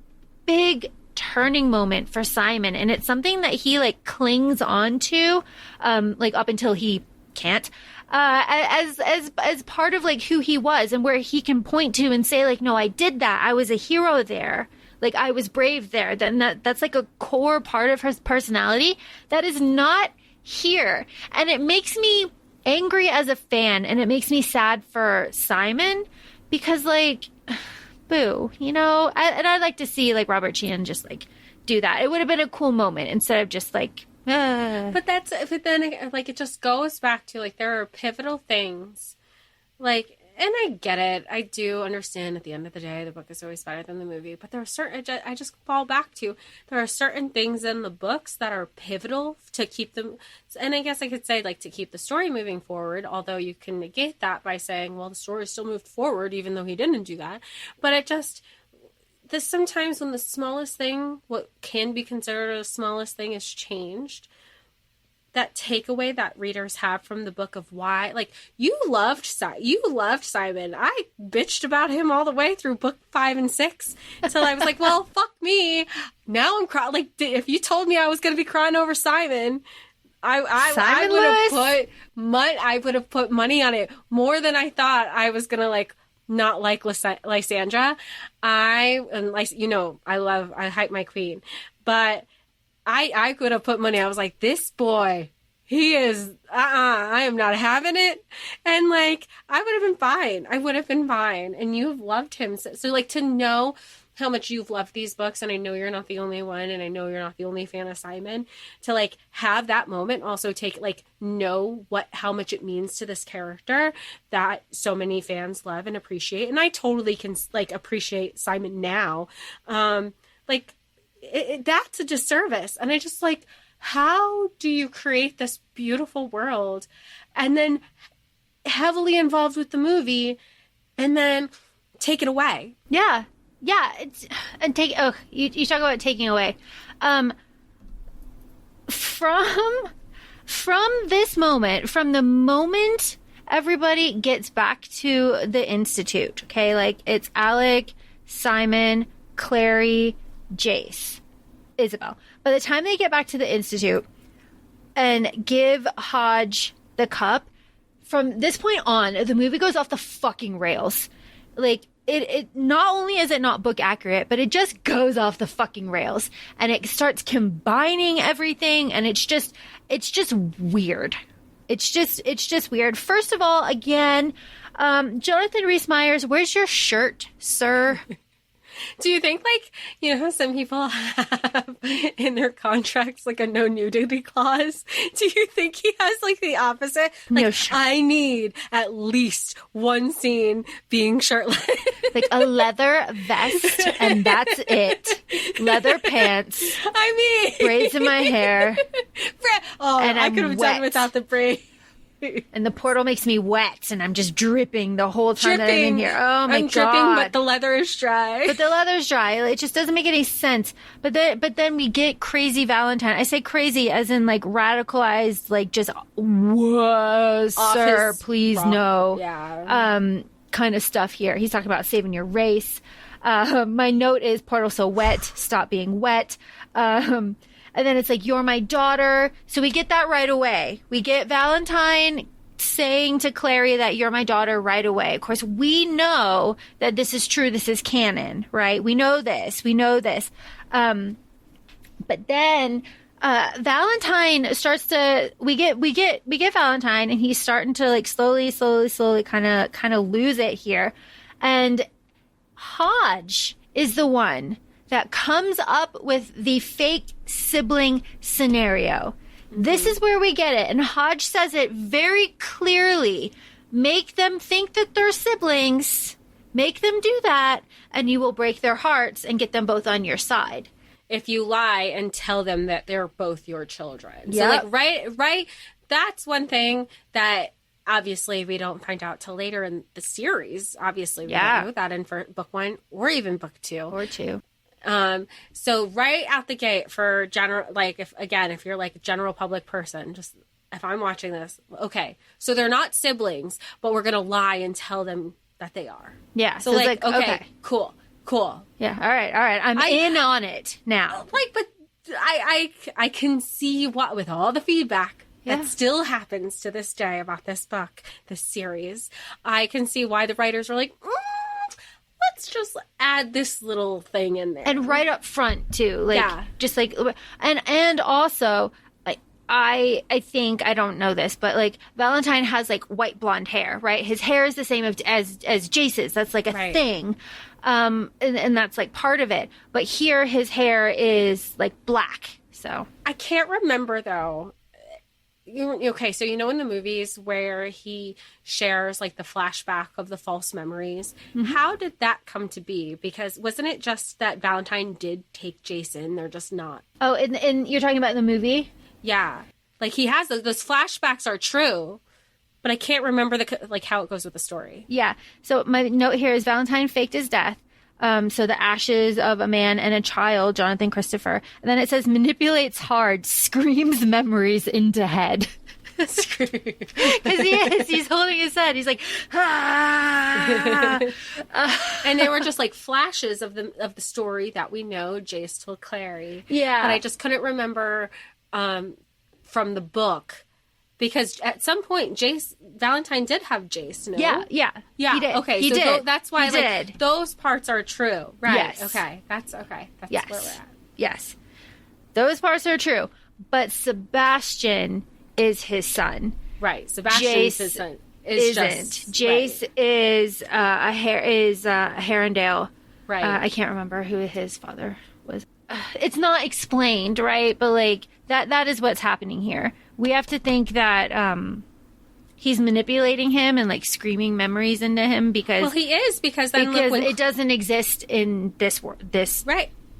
big turning moment for Simon, and it's something that he like clings on to like up until he can't as part of like who he was and where he can point to and say like, no, I did that, I was a hero there, like I was brave there. Then that's like a core part of his personality that is not here, and it makes me angry as a fan and it makes me sad for Simon because like boo, I'd like to see like Robert Sheehan just like do that. It would have been a cool moment instead of just like but then like it just goes back to like there are pivotal things like, and I get it, I do understand at the end of the day the book is always better than the movie, but there are certain, I just fall back to, there are certain things in the books that are pivotal to keep them, and I guess I could say like to keep the story moving forward, although you can negate that by saying, well, the story still moved forward even though he didn't do that. But it just, sometimes when the smallest thing, what can be considered the smallest thing, is changed, that takeaway that readers have from the book of why, like, you loved Simon. I bitched about him all the way through book 5 and 6 until I was like, well, fuck me. Now I'm crying. Like, if you told me I was going to be crying over Simon, I would have put money on it more than I thought I was going to like not like Lysandra. I hype my queen, but I could have put money. I was like, this boy, he is, I am not having it. And like, I would have been fine. And you have loved him. So like to know how much you've loved these books, and I know you're not the only one, and I know you're not the only fan of Simon, to like have that moment, also know how much it means to this character that so many fans love and appreciate. And I totally can like appreciate Simon now. That's a disservice. And I just like, how do you create this beautiful world and then heavily involved with the movie and then take it away? Yeah. You talk about taking away. From this moment, from the moment everybody gets back to the Institute, okay? Like it's Alec, Simon, Clary, Jace, Isabel. By the time they get back to the Institute and give Hodge the cup, from this point on, the movie goes off the fucking rails. Like, it not only is it not book accurate, but it just goes off the fucking rails. And it starts combining everything, and it's just weird. It's just weird. First of all, again, Jonathan Rhys-Meyers, where's your shirt, sir? Do you think, like, how some people have in their contracts, like, a no nudity clause? Do you think he has, like, the opposite? Like, no, I need at least one scene being shirtless. Like a leather vest, and that's it. Leather pants. I mean. Braids in my hair. And I could have done without the braid. And the portal makes me wet, and I'm just dripping the whole time that I'm in here. Oh my I'm God. dripping, but the leather is dry. But the leather's dry. It just doesn't make any sense. But then we get crazy Valentine. I say crazy as in like radicalized, like just, whoa, sir, please no. Yeah. Kind of stuff here. He's talking about saving your race. My note is portal so wet, stop being wet. And then it's like, you're my daughter. So we get that right away. We get Valentine saying to Clary that you're my daughter right away. Of course, we know that this is true. This is canon, right? We know this. But then Valentine starts to, we get Valentine, and he's starting to like slowly kind of lose it here. And Hodge is the one that comes up with the fake sibling scenario. This is where we get it. And Hodge says it very clearly. Make them think that they're siblings. Make them do that, and you will break their hearts and get them both on your side. If you lie and tell them that they're both your children. Yep. So like, right. That's one thing that obviously we don't find out till later in the series. Obviously, we don't know that in book 1 or even book 2. Or 2. So right out the gate for general, like if you're like a general public person, just if I'm watching this, okay, so they're not siblings, but we're going to lie and tell them that they are. Yeah. So like, okay, cool. Yeah. All right. I'm in on it now. Like, but I can see what, with all the feedback that still happens to this day about this book, this series, I can see why the writers are like, let's just add this little thing in there. And right up front too. Like, just like, and also, like, I think, I don't know this, but like Valentine has like white blonde hair, right? His hair is the same as Jace's. That's like a thing. And that's like part of it. But here his hair is like black. So I can't remember though. Okay, so you know in the movies where he shares like the flashback of the false memories, how did that come to be? Because wasn't it just that Valentine did take Jason? They're just not. Oh, and you're talking about the movie? Yeah, like he has those flashbacks are true, but I can't remember how it goes with the story. Yeah. So my note here is Valentine faked his death. So the ashes of a man and a child, Jonathan Christopher. And then it says manipulates hard, screams memories into head. Because he's holding his head. He's like, ah. And they were just like flashes of the story that we know Jace told Clary. Yeah. But I just couldn't remember from the book. Because at some point, Valentine did have Jace, no? Yeah. He did. Okay, he did. That's why did. Those parts are true. Right. Yes. Okay. That's where we're at. Yes. Those parts are true. But Sebastian is his son. Right. Sebastian's his son. Jace is a Herondale. Right. I can't remember who his father was. It's not explained, right? But like that is what's happening here. We have to think that he's manipulating him and like screaming memories into him because he is because it doesn't exist in this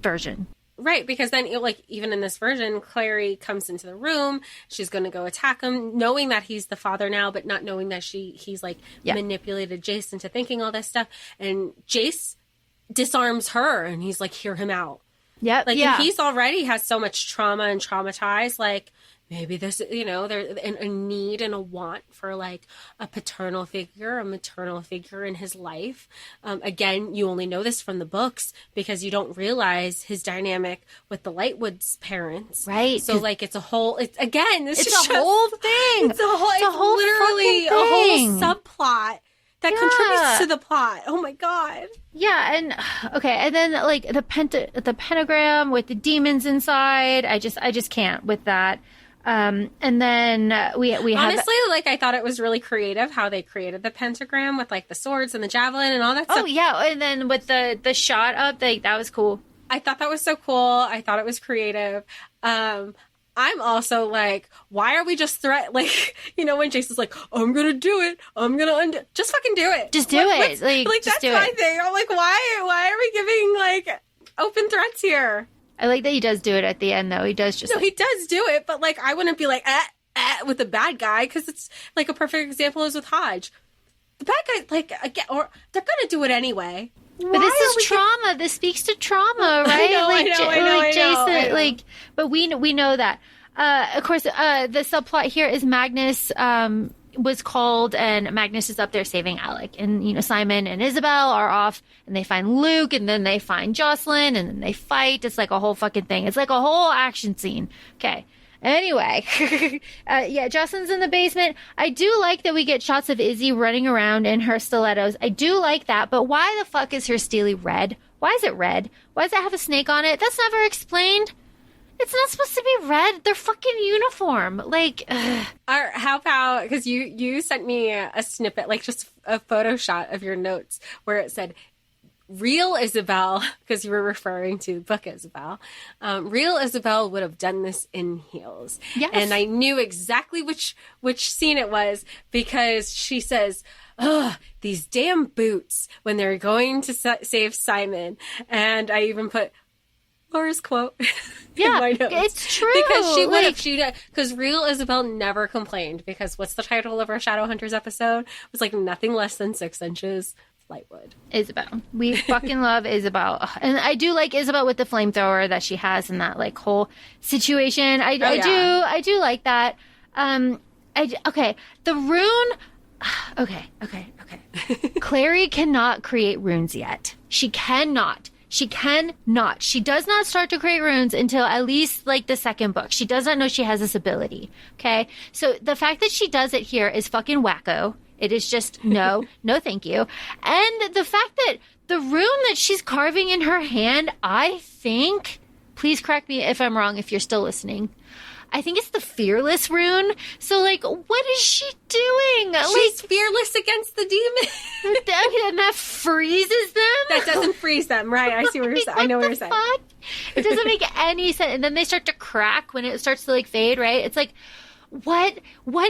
version. Right, because then even in this version, Clary comes into the room. She's going to go attack him, knowing that he's the father now, but not knowing that he's like manipulated Jace into thinking all this stuff. And Jace disarms her, and he's like, "Hear him out." Yeah, and he's already has so much trauma and traumatized. Like maybe there's there's a need and a want for like a paternal figure, a maternal figure in his life. Again, you only know this from the books because you don't realize his dynamic with the Lightwood's parents. Right. So like it's a whole. It's a whole thing. It's literally a whole subplot that contributes to the plot. Oh my god. Yeah, and okay, and then like the pentagram with the demons inside. I just can't with that. And then we honestly, like I thought it was really creative how they created the pentagram with like the swords and the javelin and all that stuff. Oh yeah, and then with the shot up, that was cool. I thought that was so cool. I thought it was creative. I'm also like, why are we just when Jason's like, I'm gonna do it, I'm gonna undo, just fucking do it, just do it, like that's my thing. I'm like, why are we giving like open threats here? I like that he does do it at the end though. He does he does do it, but like I wouldn't be like, with the bad guy, because it's like a perfect example is with Hodge. The bad guy, like, again, or they're gonna do it anyway. But this is trauma. This speaks to trauma, right? I know. Like, but we know that. Of course, the subplot here is Magnus was called, and Magnus is up there saving Alec, and Simon and Isabel are off, and they find Luke, and then they find Jocelyn, and then they fight. It's like a whole fucking thing. It's like a whole action scene. Okay. Anyway, Jocelyn's in the basement. I do like that we get shots of Izzy running around in her stilettos. I do like that, but why the fuck is her steely red? Why is it red? Why does it have a snake on it? That's never explained. It's not supposed to be red. They're fucking uniform. Like, how about, because you sent me a snippet, like just a photo shot of your notes where it said, real Isabel, because you were referring to book Isabel, real Isabel would have done this in heels. Yes. And I knew exactly which scene it was, because she says, "Oh, these damn boots," when they're going to save Simon. And I even put Laura's quote in my notes. It's true. Because she would have, because real Isabel never complained, because what's the title of our Shadowhunters episode? It was like nothing less than 6 inches. Lightwood. Isabel. We fucking love Isabel. And I do like Isabel with the flamethrower that she has in that like whole situation. I do like that. Okay. The rune. Okay. Clary cannot create runes yet. She cannot. She does not start to create runes until at least like the second book. She does not know she has this ability. Okay. So the fact that she does it here is fucking wacko. It is just no thank you. And the fact that the rune that she's carving in her hand, I think, please correct me if I'm wrong if you're still listening, I think it's the fearless rune. So like, what is she doing? She's fearless against the demon. And that freezes them? That doesn't freeze them, right? I see what you're saying. I know what you're saying. It doesn't make any sense. And then they start to crack when it starts to like fade, right? It's like, what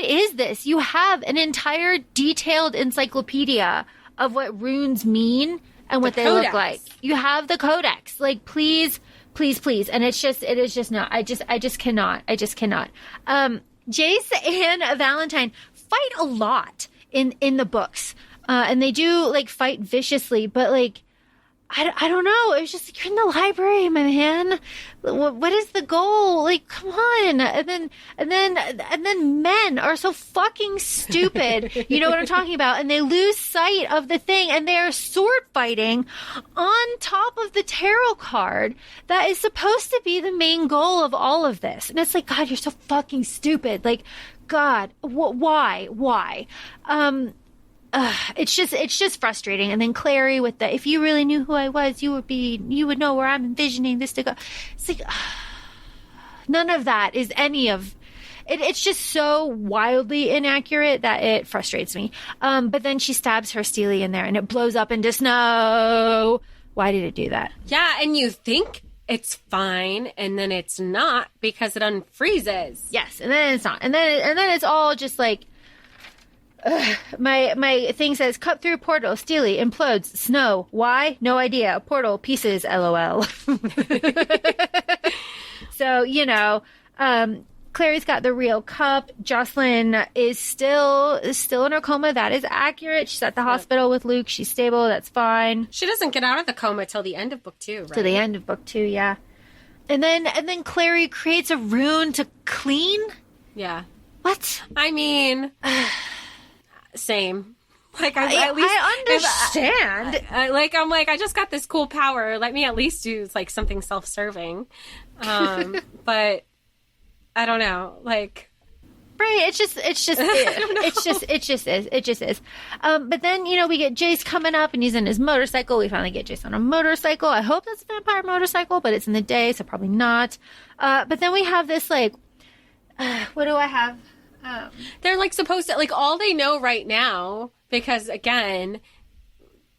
is this? You have an entire detailed encyclopedia of what runes mean and what they look like. You have the codex. Like, please. And it is just not. I just cannot. Jace and Valentine fight a lot in the books. And they do like fight viciously, but like, I don't know. It was just like, you're in the library, my man. What is the goal? Like, come on. And then men are so fucking stupid. You know what I'm talking about? And they lose sight of the thing, and they are sword fighting on top of the tarot card that is supposed to be the main goal of all of this. And it's like, God, you're so fucking stupid. Like, God, why? It's just frustrating. And then Clary with the, if you really knew who I was, you would know where I'm envisioning this to go. It's like, none of that is any of it. It's just so wildly inaccurate that it frustrates me. But then she stabs her Steely in there and it blows up into snow. Why did it do that? Yeah. And you think it's fine, and then it's not, because it unfreezes. Yes. And then it's not. And then it's all just like, my thing says cut through portal, Steely implodes, snow. Why? No idea. Portal pieces. LOL. So Clary's got the real cup. Jocelyn is still in her coma. That is accurate. She's at the hospital with Luke. She's stable. That's fine. She doesn't get out of the coma till the end of book 2, right? To the end of book 2, yeah. And then Clary creates a rune to clean. Yeah. What? I mean. Same. Like, I understand. I'm like, I just got this cool power. Let me at least do like something self-serving. But I don't know. Like, right? It just is. But then we get Jace coming up, and he's in his motorcycle. We finally get Jace on a motorcycle. I hope that's a vampire motorcycle, but it's in the day, so probably not. But then we have this like, what do I have? They're like supposed to, like, all they know right now, because again,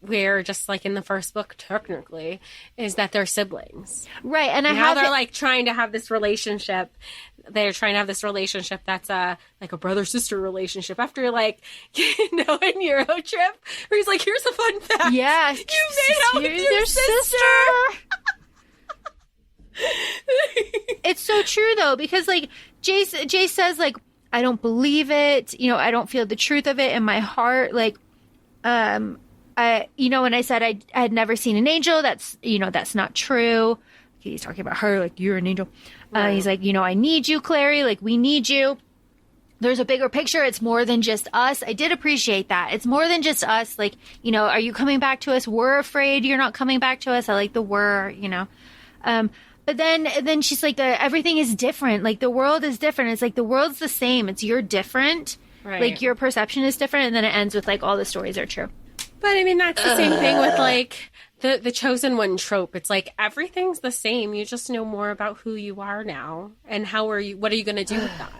we're just like in the first book technically, is that they're siblings, right? And now they're like trying to have this relationship. They're trying to have this relationship that's like a brother-sister relationship, after like in Eurotrip, where he's like, here's a fun fact, yeah, you made out with your sister. It's so true though, because like Jace says like, I don't believe it. You know, I don't feel the truth of it in my heart. Like, when I said I had never seen an angel, that's not true. He's talking about her, like, you're an angel. Right. He's like, I need you, Clary. Like, we need you. There's a bigger picture. It's more than just us. I did appreciate that. It's more than just us. Like, are you coming back to us? We're afraid you're not coming back to us. I like the "we're," But then she's like, everything is different. Like, the world is different. It's like, the world's the same. It's you're different. Right. Like, your perception is different. And then it ends with, like, all the stories are true. But, I mean, that's the same thing with, like, the chosen one trope. It's like, everything's the same. You just know more about who you are now. And what are you going to do with that?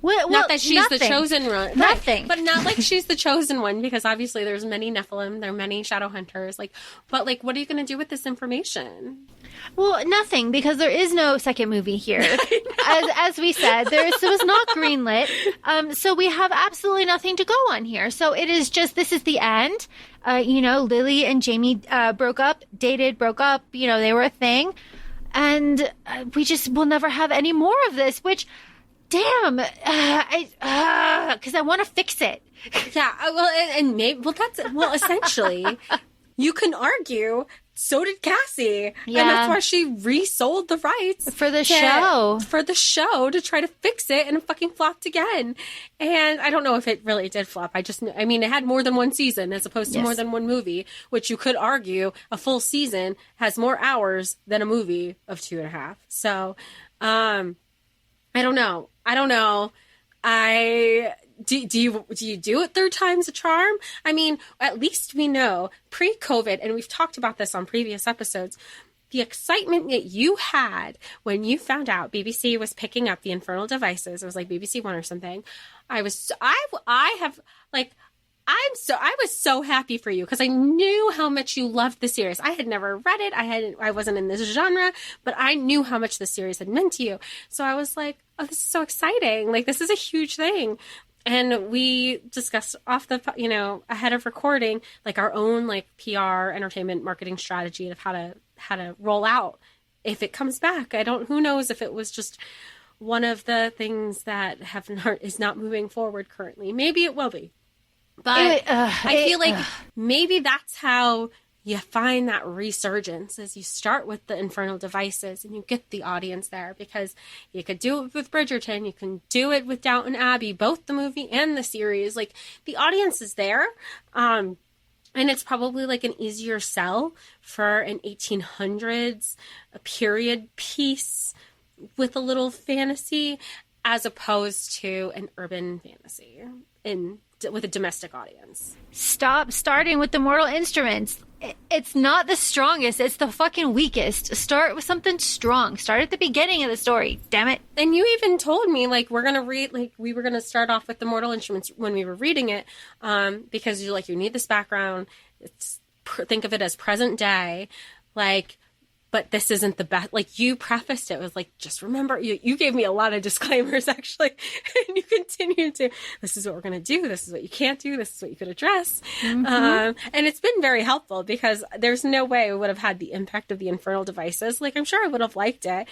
Well, not that she's the chosen one. Nothing. Right? But not like she's the chosen one, because obviously there's many Nephilim, there are many shadow hunters. But what are you going to do with this information? Well, nothing, because there is no second movie here. As we said, this was not greenlit. So we have absolutely nothing to go on here. So it is just, this is the end. Lily and Jamie broke up, they were a thing. And we just will never have any more of this, which... Damn, because I want to fix it. Yeah, essentially, you can argue, so did Cassie. Yeah. And that's why she resold the rights. For the show. To try to fix it, and it fucking flopped again. And I don't know if it really did flop. It had more than one season as opposed to more than one movie, which you could argue a full season has more hours than a movie of 2.5. So, I don't know. Do you do it third time's a charm? I mean, at least we know pre-COVID, and we've talked about this on previous episodes, the excitement that you had when you found out BBC was picking up the Infernal devices. It was like BBC One or something. I was so happy for you, because I knew how much you loved the series. I had never read it. I wasn't in this genre, but I knew how much the series had meant to you. So I was like, oh, this is so exciting. Like, this is a huge thing. And we discussed ahead of recording, like, our own, like, PR, entertainment, marketing strategy of how to roll out if it comes back. Who knows if it was just one of the things that is not moving forward currently. Maybe it will be. But I feel like maybe that's how you find that resurgence, is you start with the Infernal devices and you get the audience there, because you could do it with Bridgerton, you can do it with Downton Abbey, both the movie and the series. Like, the audience is there. And it's probably like an easier sell for an 1800s a period piece with a little fantasy, as opposed to an urban fantasy with a domestic audience. Stop starting with the Mortal Instruments. It's not the strongest. It's the fucking weakest. Start with something strong. Start at the beginning of the story. Damn it. And you even told me, like, we were going to start off with the Mortal Instruments when we were reading it, because you're like, you need this background. Think of it as present day, like, but this isn't the best. Like, you prefaced it with, like, just remember, you gave me a lot of disclaimers, actually, and you continued to, this is what we're going to do, this is what you can't do, this is what you could address. Mm-hmm. And it's been very helpful, because there's no way it would have had the impact of the Infernal devices. Like, I'm sure I would have liked it,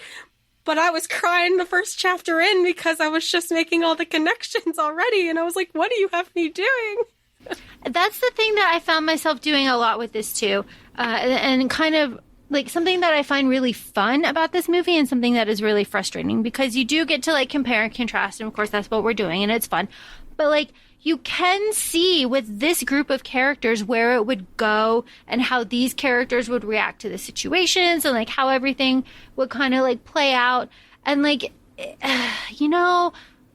but I was crying the first chapter in, because I was just making all the connections already, and I was like, what do you have me doing? That's the thing that I found myself doing a lot with this, too, and kind of, like, something that I find really fun about this movie, and something that is really frustrating, because you do get to, like, compare and contrast, and of course that's what we're doing, and it's fun. But, like, you can see with this group of characters where it would go, and how these characters would react to the situations, and, like, how everything would kind of, like, play out. And, like,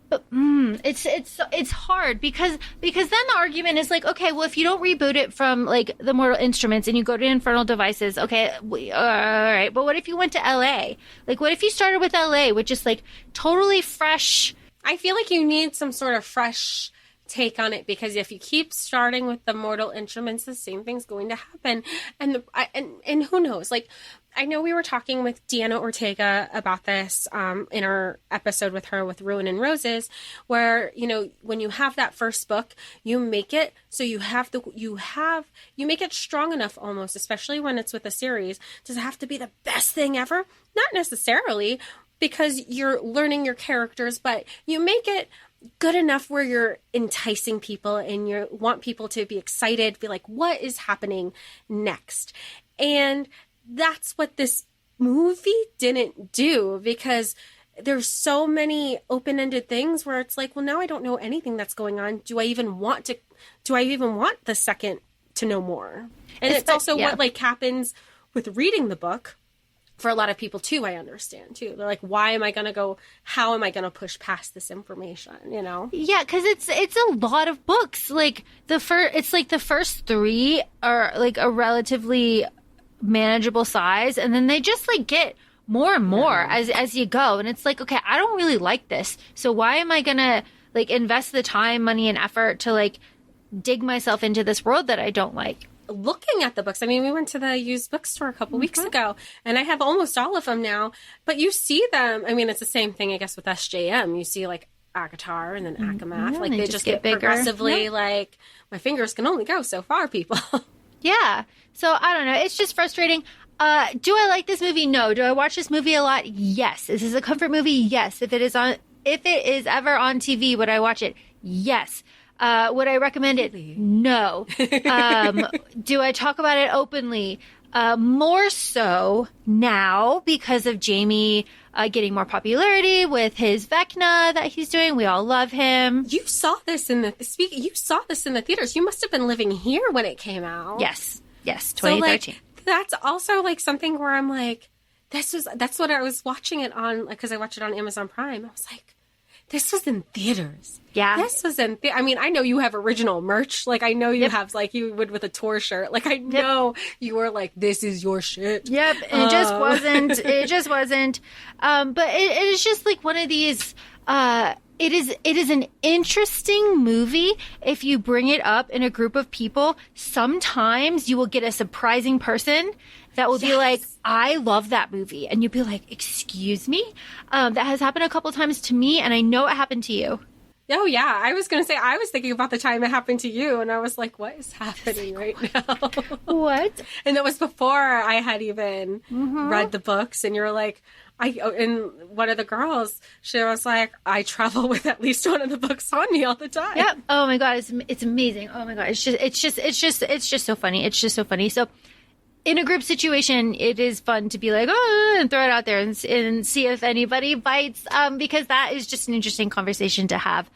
but it's hard, because then the argument is like, okay, well, if you don't reboot it from, like, the Mortal Instruments and you go to Infernal devices, okay, all right, but what if you went to LA? Like, what if you started with LA with just, like, totally fresh? I feel like you need some sort of fresh take on it, because if you keep starting with the Mortal Instruments, the same thing's going to happen. And who knows? Like, I know we were talking with Deanna Ortega about this in our episode with her with Ruin and Roses, where, when you have that first book, you make it so you make it strong enough, almost, especially when it's with a series. Does it have to be the best thing ever? Not necessarily, because you're learning your characters, but you make it good enough where you're enticing people and you want people to be excited, be like, what is happening next? And that's what this movie didn't do, because there's so many open-ended things where it's like, well, now I don't know anything that's going on. Do I even want the second to know more? And it's also what like happens with reading the book for a lot of people too. I understand too. They're like, how am I going to push past this information? You know? Yeah. Cause it's a lot of books. Like the first 3 are like a relatively manageable size. And then they just like get more and more as you go. And it's like, okay, I don't really like this. So why am I going to like invest the time, money, and effort to like dig myself into this world that I don't like? Looking at the books, I mean, we went to the used bookstore a couple weeks ago, and I have almost all of them now. But you see them. I mean, it's the same thing, I guess, with SJM. You see like ACOTAR and then ACOMAF. Yeah, like they just get bigger. Progressively. Like my fingers can only go so far, people. Yeah. So I don't know. It's just frustrating. Do I like this movie? No. Do I watch this movie a lot? Yes. Is this a comfort movie? Yes. If it is ever on TV, would I watch it? Yes. Would I recommend it? No. Do I talk about it openly? More so now because of Jamie getting more popularity with his Vecna that he's doing. We all love him. You saw this in the theaters. You must have been living here when it came out. Yes. 2013. So, like, that's also like something where I'm like, that's what I was watching it on, like, because I watched it on Amazon Prime. I was like, this was in theaters. Yeah. This was in I mean, I know you have original merch. Like, I know you have, like, you would with a tour shirt. Like, I know you were like, this is your shit. Yep. It just wasn't. It just wasn't. But it is just like one of these, it is an interesting movie. If you bring it up in a group of people, sometimes you will get a surprising person that will be like, I love that movie. And you'll be like, excuse me? That has happened a couple times to me, and I know it happened to you. Oh, yeah. I was going to say, I was thinking about the time it happened to you, and I was like, what is happening right now? What? And that was before I had even read the books, and you're like, and one of the girls, she was like, I travel with at least one of the books on me all the time. Yep. Oh my God. It's amazing. Oh my God. It's just so funny. It's just so funny. So in a group situation, it is fun to be like, oh, and throw it out there and see if anybody bites, because that is just an interesting conversation to have.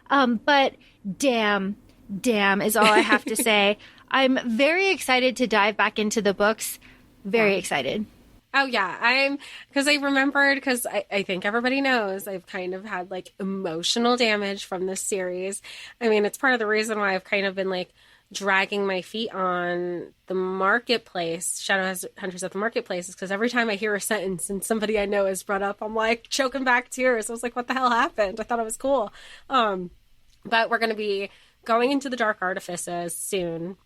But damn is all I have to say. I'm very excited to dive back into the books. Very excited. Oh, yeah. Because I think everybody knows I've kind of had like emotional damage from this series. I mean, it's part of the reason why I've kind of been like dragging my feet on the marketplace, Shadowhunters at the marketplace, is because every time I hear a sentence and somebody I know is brought up, I'm like choking back tears. I was like, what the hell happened? I thought it was cool. But we're going to be going into the Dark Artifices soon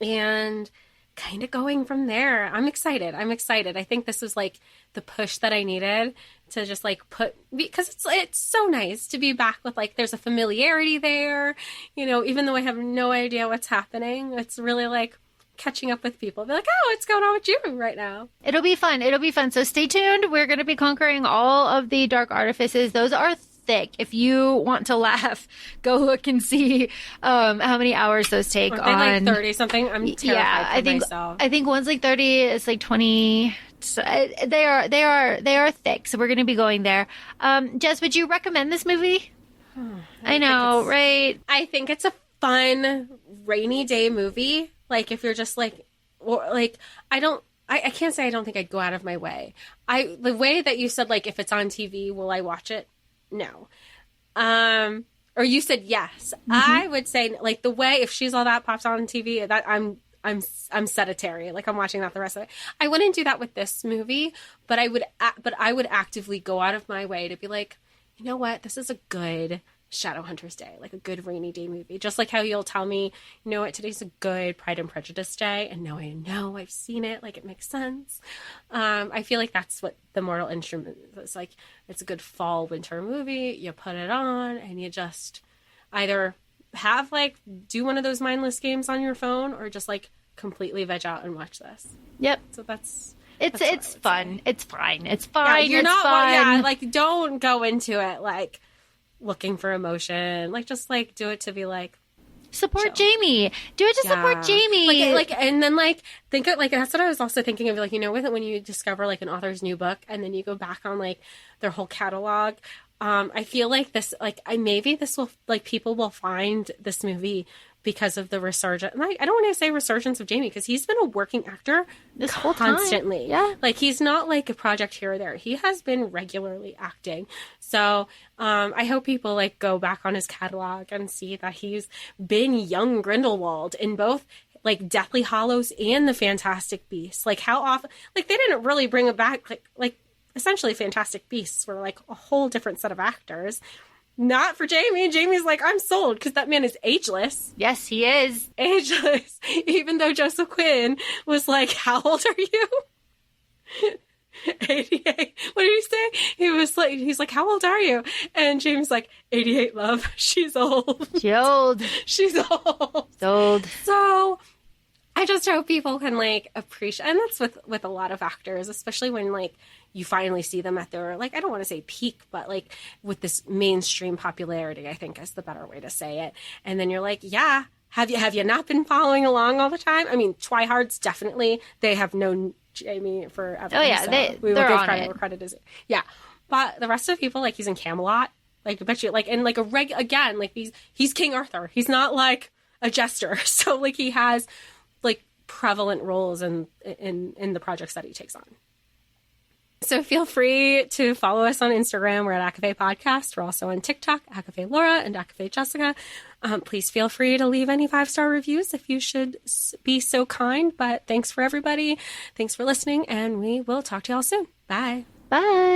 and kind of going from there. I'm excited. I think this was like the push that I needed to just like because it's so nice to be back with like, there's a familiarity there, you know, even though I have no idea what's happening. It's really like catching up with people. Be like, oh, what's going on with you right now? It'll be fun. So stay tuned. We're going to be conquering all of the Dark Artifices. Those are thick. If you want to laugh, go look and see how many hours those take. Aren't they like 30 something? I'm terrified myself. I think one's like 30. It's like 20. So they are thick. So we're going to be going there. Jess, would you recommend this movie? I know, right? I think it's a fun rainy day movie. Like if you're just like, or like, I can't say I don't think I'd go out of my way. The way that you said, like, if it's on TV, will I watch it? No. Or you said yes. Mm-hmm. I would say like the way if She's All That pops on TV, that I'm sedentary. Like I'm watching that the rest of it. I wouldn't do that with this movie, but I would actively go out of my way to be like, you know what, this is a good Shadowhunters day, like a good rainy day movie. Just like how you'll tell me, you know what, today's a good Pride and Prejudice day, and now I know I've seen it, like it makes sense. I feel like that's what The Mortal Instrument is like. It's a good fall winter movie. You put it on and you just either have like do one of those mindless games on your phone or just like completely veg out and watch this. Yep. So that's it's fun. It's fine. It's fine. Yeah, you're it's not fun. Yeah, like don't go into it like looking for emotion. Like, just like do it to be like, support chill. Jamie. Do it to support Jamie. Like, and then like think of, like, that's what I was also thinking of, like, you know, with it, when you discover like an author's new book and then you go back on like their whole catalog. I feel like this, like, maybe this will, like, people will find this movie because of the resurgence. I don't want to say resurgence of Jamie, because he's been a working actor this whole time. Constantly. Yeah. Like, he's not like a project here or there. He has been regularly acting. So I hope people like go back on his catalog and see that he's been young Grindelwald in both like Deathly Hallows and the Fantastic Beasts. Like, how often, like, they didn't really bring it back. Like essentially Fantastic Beasts were like a whole different set of actors. Not for Jamie. Jamie's like, I'm sold, because that man is ageless. Yes, he is. Ageless. Even though Joseph Quinn was like, how old are you? 88. What did he say? He's like, how old are you? And Jamie's like, 88, love. She's old. She's old. She's old. She's old. So I just hope people can like appreciate, and that's with a lot of actors, especially when like you finally see them at their, like, I don't want to say peak, but like with this mainstream popularity, I think is the better way to say it. And then you're like, yeah, have you not been following along all the time? I mean, Twihards definitely, they have known Jamie forever. Oh yeah, so they're give on credit it. where credit is. Yeah, but the rest of the people, like, he's in Camelot, like, I bet you, like, and like again, like, he's King Arthur. He's not like a jester, so like he has like prevalent roles in the projects that he takes on. So feel free to follow us on Instagram. We're at ACOFAE Podcast. We're also on TikTok, ACOFAE Laura and ACOFAE Jessica. Please feel free to leave any 5-star reviews if you should be so kind. But thanks for everybody. Thanks for listening, and we will talk to y'all soon. Bye. Bye.